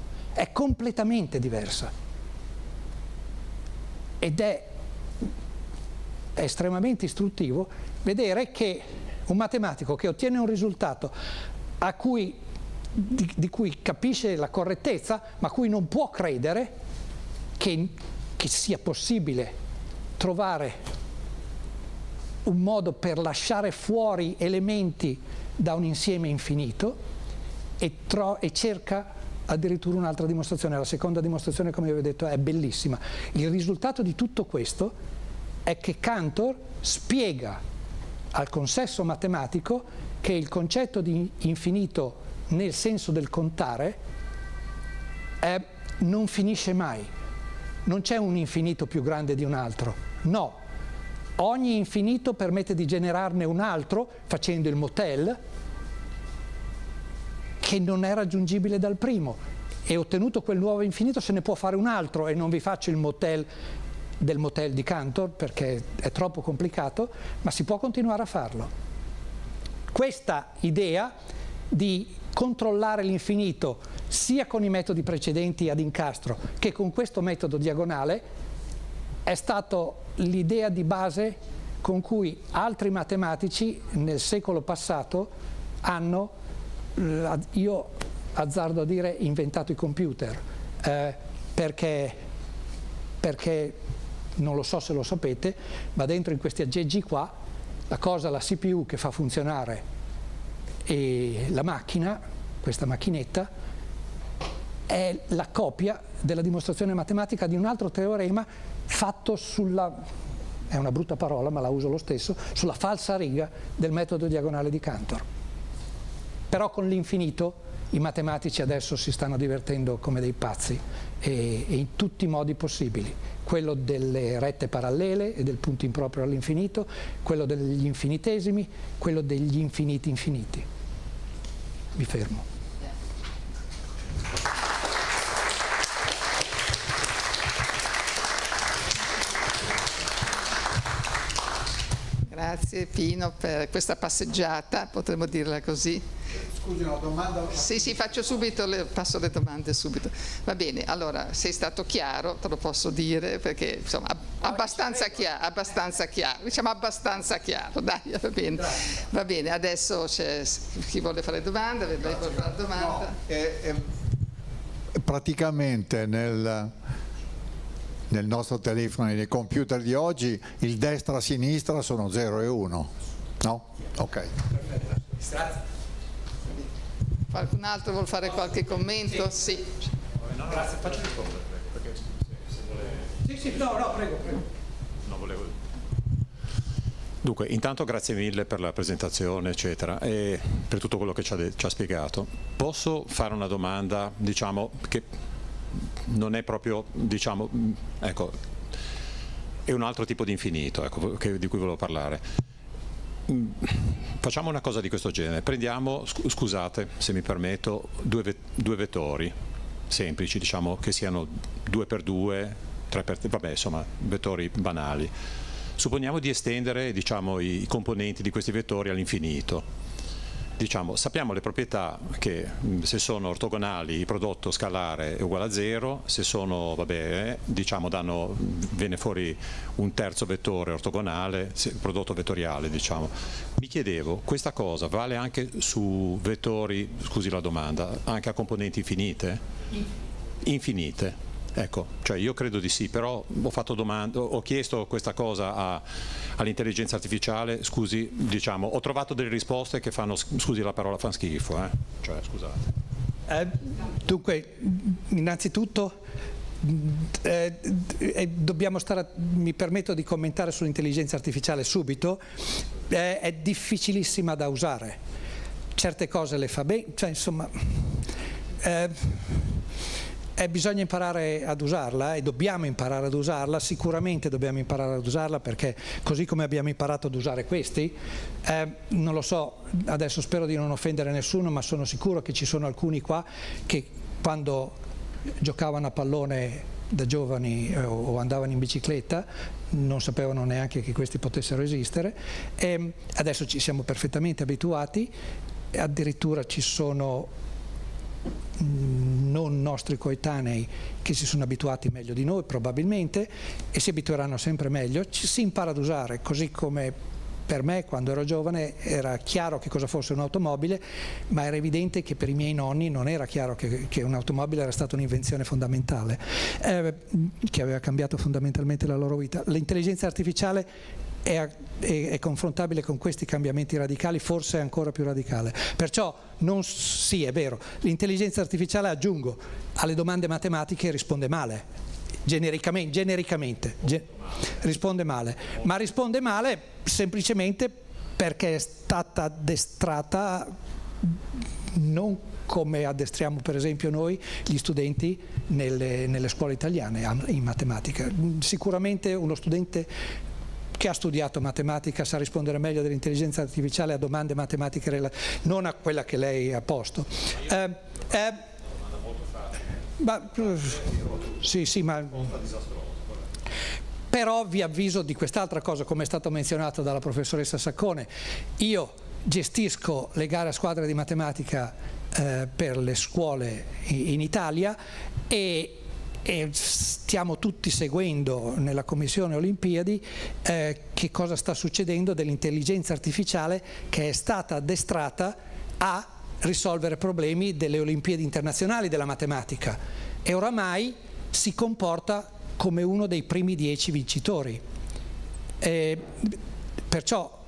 Speaker 4: ed è estremamente istruttivo vedere che un matematico che ottiene un risultato di cui capisce la correttezza, ma a cui non può credere che sia possibile trovare un modo per lasciare fuori elementi da un insieme infinito, e cerca addirittura un'altra dimostrazione. La seconda dimostrazione, come vi ho detto, è bellissima. Il risultato di tutto questo è che Cantor spiega al consesso matematico che il concetto di infinito nel senso del contare non finisce mai. Non c'è un infinito più grande di un altro, no. Ogni infinito permette di generarne un altro facendo il motel, che non è raggiungibile dal primo, e ottenuto quel nuovo infinito se ne può fare un altro, e non vi faccio il motel del motel di Cantor perché è troppo complicato, ma si può continuare a farlo. Questa idea di controllare l'infinito sia con i metodi precedenti ad incastro che con questo metodo diagonale è stato l'idea di base con cui altri matematici nel secolo passato hanno, io azzardo a dire, inventato i computer, perché non lo so se lo sapete, ma dentro in questi aggeggi qua la CPU che fa funzionare e la macchina, questa macchinetta, è la copia della dimostrazione matematica di un altro teorema fatto è una brutta parola ma la uso lo stesso, sulla falsa riga del metodo diagonale di Cantor. Però con l'infinito i matematici adesso si stanno divertendo come dei pazzi, e in tutti i modi possibili. Quello delle rette parallele e del punto improprio all'infinito, quello degli infinitesimi, quello degli infiniti infiniti. Mi fermo.
Speaker 3: Grazie Pino per questa passeggiata, potremmo dirla così.
Speaker 1: Scusi, una domanda?
Speaker 3: Sì, faccio subito, passo le domande subito. Va bene, allora, sei stato chiaro, te lo posso dire, perché insomma abbastanza chiaro, diciamo abbastanza chiaro, dai, va bene, adesso c'è chi vuole fare domande, lei vuole fare domanda?
Speaker 1: No, praticamente nel nostro telefono, nei computer di oggi, il destra-sinistra sono 0 e 1, no? Ok.
Speaker 3: Grazie. Qualcun altro vuol fare qualche commento? Sì.
Speaker 5: No, grazie, faccio rispondere, perché se vuole...
Speaker 4: Sì, no, prego.
Speaker 5: No, volevo... Dunque, intanto grazie mille per la presentazione, eccetera, e per tutto quello che ci ha spiegato. Posso fare una domanda, diciamo, che non è proprio, diciamo, ecco, è un altro tipo di infinito, ecco, di cui volevo parlare. Facciamo una cosa di questo genere, prendiamo, scusate se mi permetto, due vettori semplici, diciamo che siano 2x2, 3x3, vabbè, insomma, vettori banali. Supponiamo di estendere, diciamo, i componenti di questi vettori all'infinito. Diciamo, sappiamo le proprietà che se sono ortogonali il prodotto scalare è uguale a 0, se sono, vabbè, diciamo, viene fuori un terzo vettore ortogonale, prodotto vettoriale, diciamo. Mi chiedevo, questa cosa vale anche su vettori, scusi la domanda, anche a componenti infinite? Infinite. Ecco, cioè io credo di sì, però ho chiesto questa cosa all'intelligenza artificiale, scusi, diciamo, ho trovato delle risposte che fanno, scusi la parola, fanno schifo, cioè scusate.
Speaker 4: Dunque, innanzitutto dobbiamo mi permetto di commentare sull'intelligenza artificiale subito, è difficilissima da usare, certe cose le fa bene, cioè insomma bisogna imparare ad usarla e dobbiamo imparare ad usarla, sicuramente dobbiamo imparare ad usarla, perché così come abbiamo imparato ad usare questi, non lo so, adesso spero di non offendere nessuno, ma sono sicuro che ci sono alcuni qua che quando giocavano a pallone da giovani o andavano in bicicletta non sapevano neanche che questi potessero esistere, e adesso ci siamo perfettamente abituati, addirittura ci sono non nostri coetanei che si sono abituati meglio di noi probabilmente e si abitueranno sempre meglio, ci si impara ad usare, così come per me quando ero giovane era chiaro che cosa fosse un'automobile, ma era evidente che per i miei nonni non era chiaro che un'automobile era stata un'invenzione fondamentale, che aveva cambiato fondamentalmente la loro vita. L'intelligenza artificiale è confrontabile con questi cambiamenti radicali, forse è ancora più radicale. Perciò sì, è vero, l'intelligenza artificiale, aggiungo, alle domande matematiche risponde male, genericamente risponde male, ma risponde male semplicemente perché è stata addestrata non come addestriamo per esempio noi gli studenti nelle scuole italiane in matematica. Sicuramente uno studente che ha studiato matematica sa rispondere meglio dell'intelligenza artificiale a domande matematiche non a quella che lei ha posto. Sì, ma però vi avviso di quest'altra cosa, come è stato menzionato dalla professoressa Saccone. Io gestisco le gare a squadre di matematica per le scuole in Italia e stiamo tutti seguendo nella Commissione Olimpiadi che cosa sta succedendo dell'intelligenza artificiale che è stata addestrata a risolvere problemi delle Olimpiadi internazionali della matematica e oramai si comporta come uno dei primi 10 vincitori. Perciò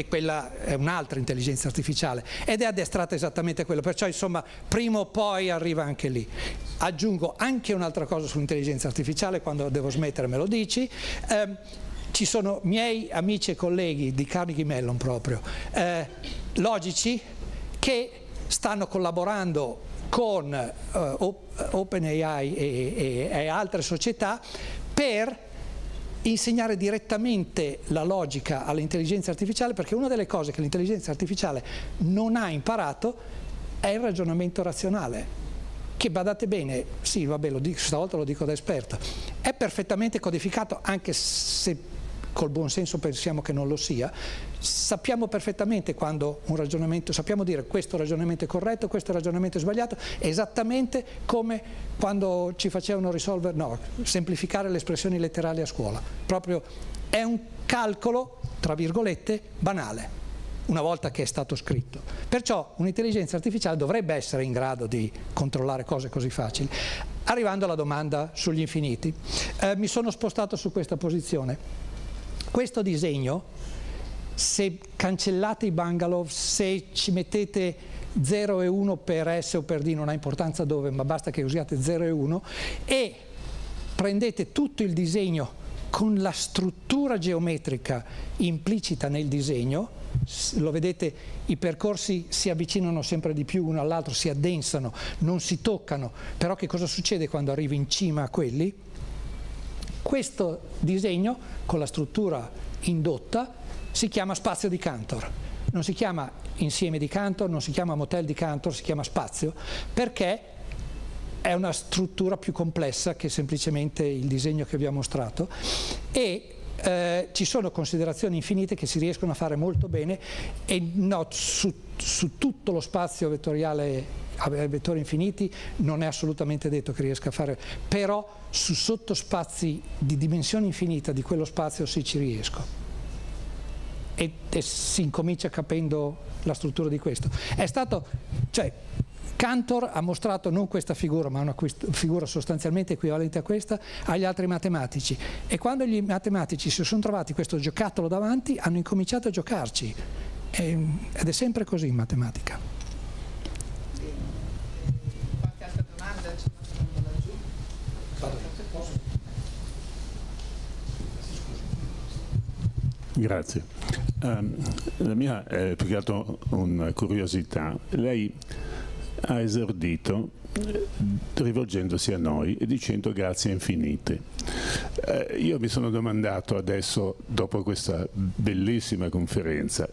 Speaker 4: quella è un'altra intelligenza artificiale ed è addestrata esattamente a quello, perciò insomma prima o poi arriva anche lì. Aggiungo anche un'altra cosa sull'intelligenza artificiale, quando devo smettere me lo dici. Ci sono miei amici e colleghi di Carnegie Mellon proprio, logici, che stanno collaborando con OpenAI e altre società per insegnare direttamente la logica all'intelligenza artificiale, perché una delle cose che l'intelligenza artificiale non ha imparato è il ragionamento razionale, che badate bene, sì vabbè, stavolta lo dico da esperto, è perfettamente codificato, anche se col buon senso pensiamo che non lo sia. Sappiamo perfettamente quando un ragionamento, sappiamo dire questo ragionamento è corretto, questo ragionamento è sbagliato, esattamente come quando ci facevano semplificare le espressioni letterali a scuola. Proprio è un calcolo, tra virgolette, banale, una volta che è stato scritto. Perciò un'intelligenza artificiale dovrebbe essere in grado di controllare cose così facili. Arrivando alla domanda sugli infiniti, mi sono spostato su questa posizione. Questo disegno, se cancellate i bungalow, se ci mettete 0 e 1 per S o per D, non ha importanza dove, ma basta che usiate 0 e 1, e prendete tutto il disegno con la struttura geometrica implicita nel disegno, lo vedete, i percorsi si avvicinano sempre di più uno all'altro, si addensano, non si toccano, però che cosa succede quando arrivi in cima a quelli? Questo disegno, con la struttura indotta, si chiama spazio di Cantor. Non si chiama insieme di Cantor, non si chiama motel di Cantor, si chiama spazio, perché è una struttura più complessa che semplicemente il disegno che vi ho mostrato e ci sono considerazioni infinite che si riescono a fare molto bene e su tutto lo spazio vettoriale a vettori infiniti non è assolutamente detto che riesca a fare, però su sottospazi di dimensione infinita di quello spazio sì ci riesco e si incomincia capendo la struttura di questo. È stato, Cantor ha mostrato non questa figura, ma una figura sostanzialmente equivalente a questa agli altri matematici, e quando gli matematici si sono trovati questo giocattolo davanti hanno incominciato a giocarci, ed è sempre così in matematica.
Speaker 3: Qualche altra domanda?
Speaker 6: Grazie. La mia è più che altro una curiosità. Lei ha esordito rivolgendosi a noi e dicendo grazie infinite. Io mi sono domandato adesso, dopo questa bellissima conferenza,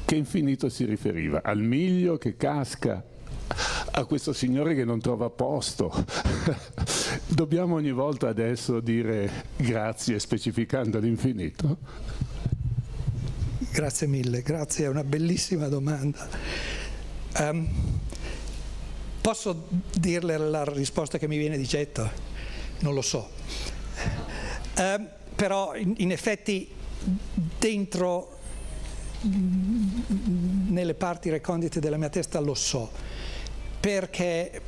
Speaker 6: che infinito si riferiva? Al miglio che casca? A questo signore che non trova posto? Dobbiamo ogni volta adesso dire grazie specificando l'infinito?
Speaker 4: Grazie mille, grazie, è una bellissima domanda. Posso dirle la risposta che mi viene di getto? Non lo so. Però in effetti dentro, nelle parti recondite della mia testa lo so, perché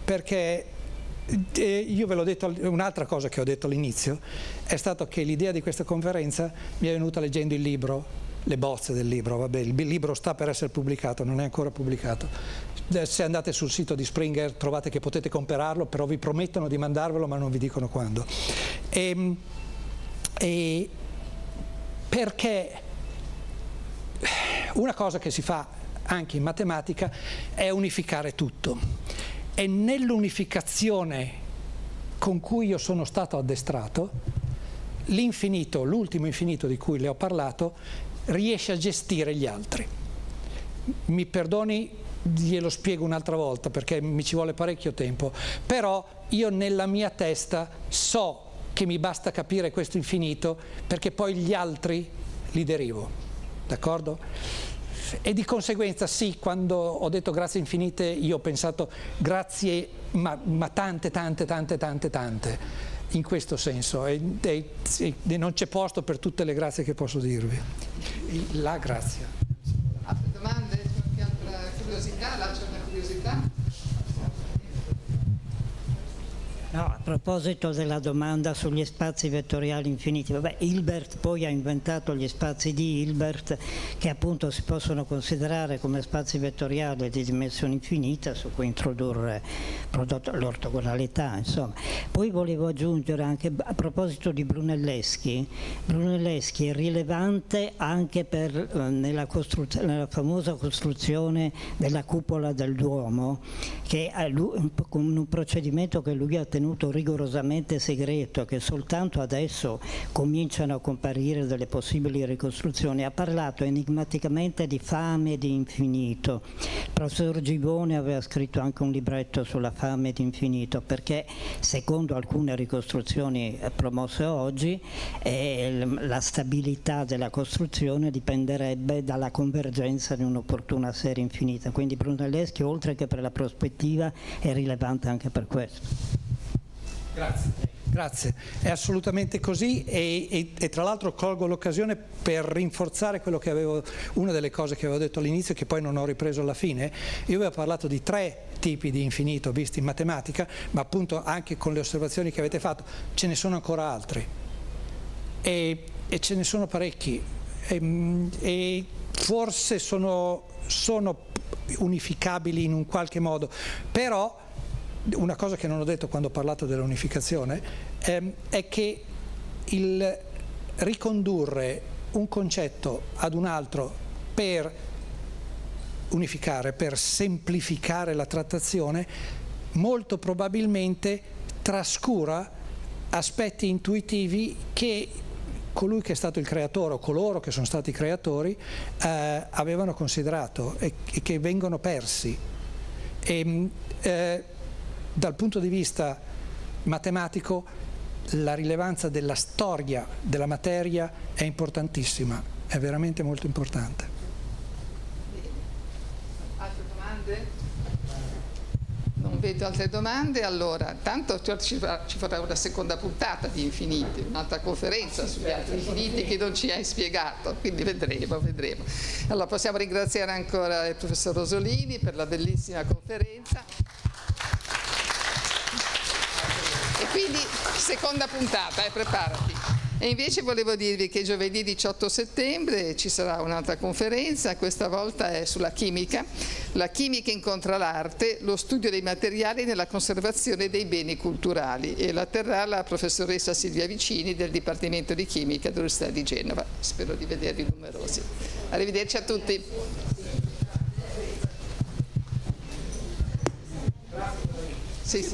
Speaker 4: io ve l'ho detto, un'altra cosa che ho detto all'inizio è stato che l'idea di questa conferenza mi è venuta leggendo il libro, le bozze del libro, vabbè, il libro sta per essere pubblicato, non è ancora pubblicato. Se andate sul sito di Springer trovate che potete comprarlo, però vi promettono di mandarvelo ma non vi dicono quando. E perché una cosa che si fa anche in matematica è unificare tutto, e nell'unificazione con cui io sono stato addestrato, l'infinito, l'ultimo infinito di cui le ho parlato, riesce a gestire gli altri. Mi perdoni, glielo spiego un'altra volta perché mi ci vuole parecchio tempo, però io nella mia testa so che mi basta capire questo infinito perché poi gli altri li derivo, d'accordo? E di conseguenza sì, quando ho detto grazie infinite io ho pensato grazie ma tante, in questo senso, e non c'è posto per tutte le grazie che posso dirvi. La grazia.
Speaker 3: Altre domande? Qualche altra curiosità? Là c'è una curiosità?
Speaker 7: No, a proposito della domanda sugli spazi vettoriali infiniti, vabbè, Hilbert poi ha inventato gli spazi di Hilbert che appunto si possono considerare come spazi vettoriali di dimensione infinita su cui introdurre l'ortogonalità, insomma. Poi volevo aggiungere anche a proposito di Brunelleschi è rilevante anche nella famosa costruzione della cupola del Duomo, che è con un procedimento che lui ha tenuto rigorosamente segreto, che soltanto adesso cominciano a comparire delle possibili ricostruzioni. Ha parlato enigmaticamente di fame di infinito. Il professor Givone aveva scritto anche un libretto sulla fame di infinito, perché secondo alcune ricostruzioni promosse oggi la stabilità della costruzione dipenderebbe dalla convergenza di un'opportuna serie infinita. Quindi Brunelleschi, oltre che per la prospettiva, è rilevante anche per questo. Grazie,
Speaker 4: è assolutamente così, e tra l'altro colgo l'occasione per rinforzare una delle cose che avevo detto all'inizio e che poi non ho ripreso alla fine. Io avevo parlato di 3 tipi di infinito visti in matematica, ma appunto anche con le osservazioni che avete fatto ce ne sono ancora altri, e ce ne sono parecchi, e forse sono unificabili in un qualche modo, però una cosa che non ho detto quando ho parlato dell'unificazione è che il ricondurre un concetto ad un altro per unificare, per semplificare la trattazione, molto probabilmente trascura aspetti intuitivi che colui che è stato il creatore o coloro che sono stati i creatori avevano considerato e che vengono persi. Dal punto di vista matematico la rilevanza della storia della materia è importantissima, è veramente molto importante.
Speaker 3: Altre domande? Non vedo altre domande. Allora, tanto ci vorrà una seconda puntata di Infiniti, un'altra conferenza sugli altri infiniti che non ci hai spiegato, quindi vedremo. Allora, possiamo ringraziare ancora il professor Rosolini per la bellissima conferenza. E quindi seconda puntata, preparati. E invece volevo dirvi che giovedì 18 settembre ci sarà un'altra conferenza, questa volta è sulla chimica. La chimica incontra l'arte, lo studio dei materiali nella conservazione dei beni culturali, e la terrà la professoressa Silvia Vicini del Dipartimento di Chimica dell'Università di Genova. Spero di vedervi numerosi. Arrivederci a tutti. Sì.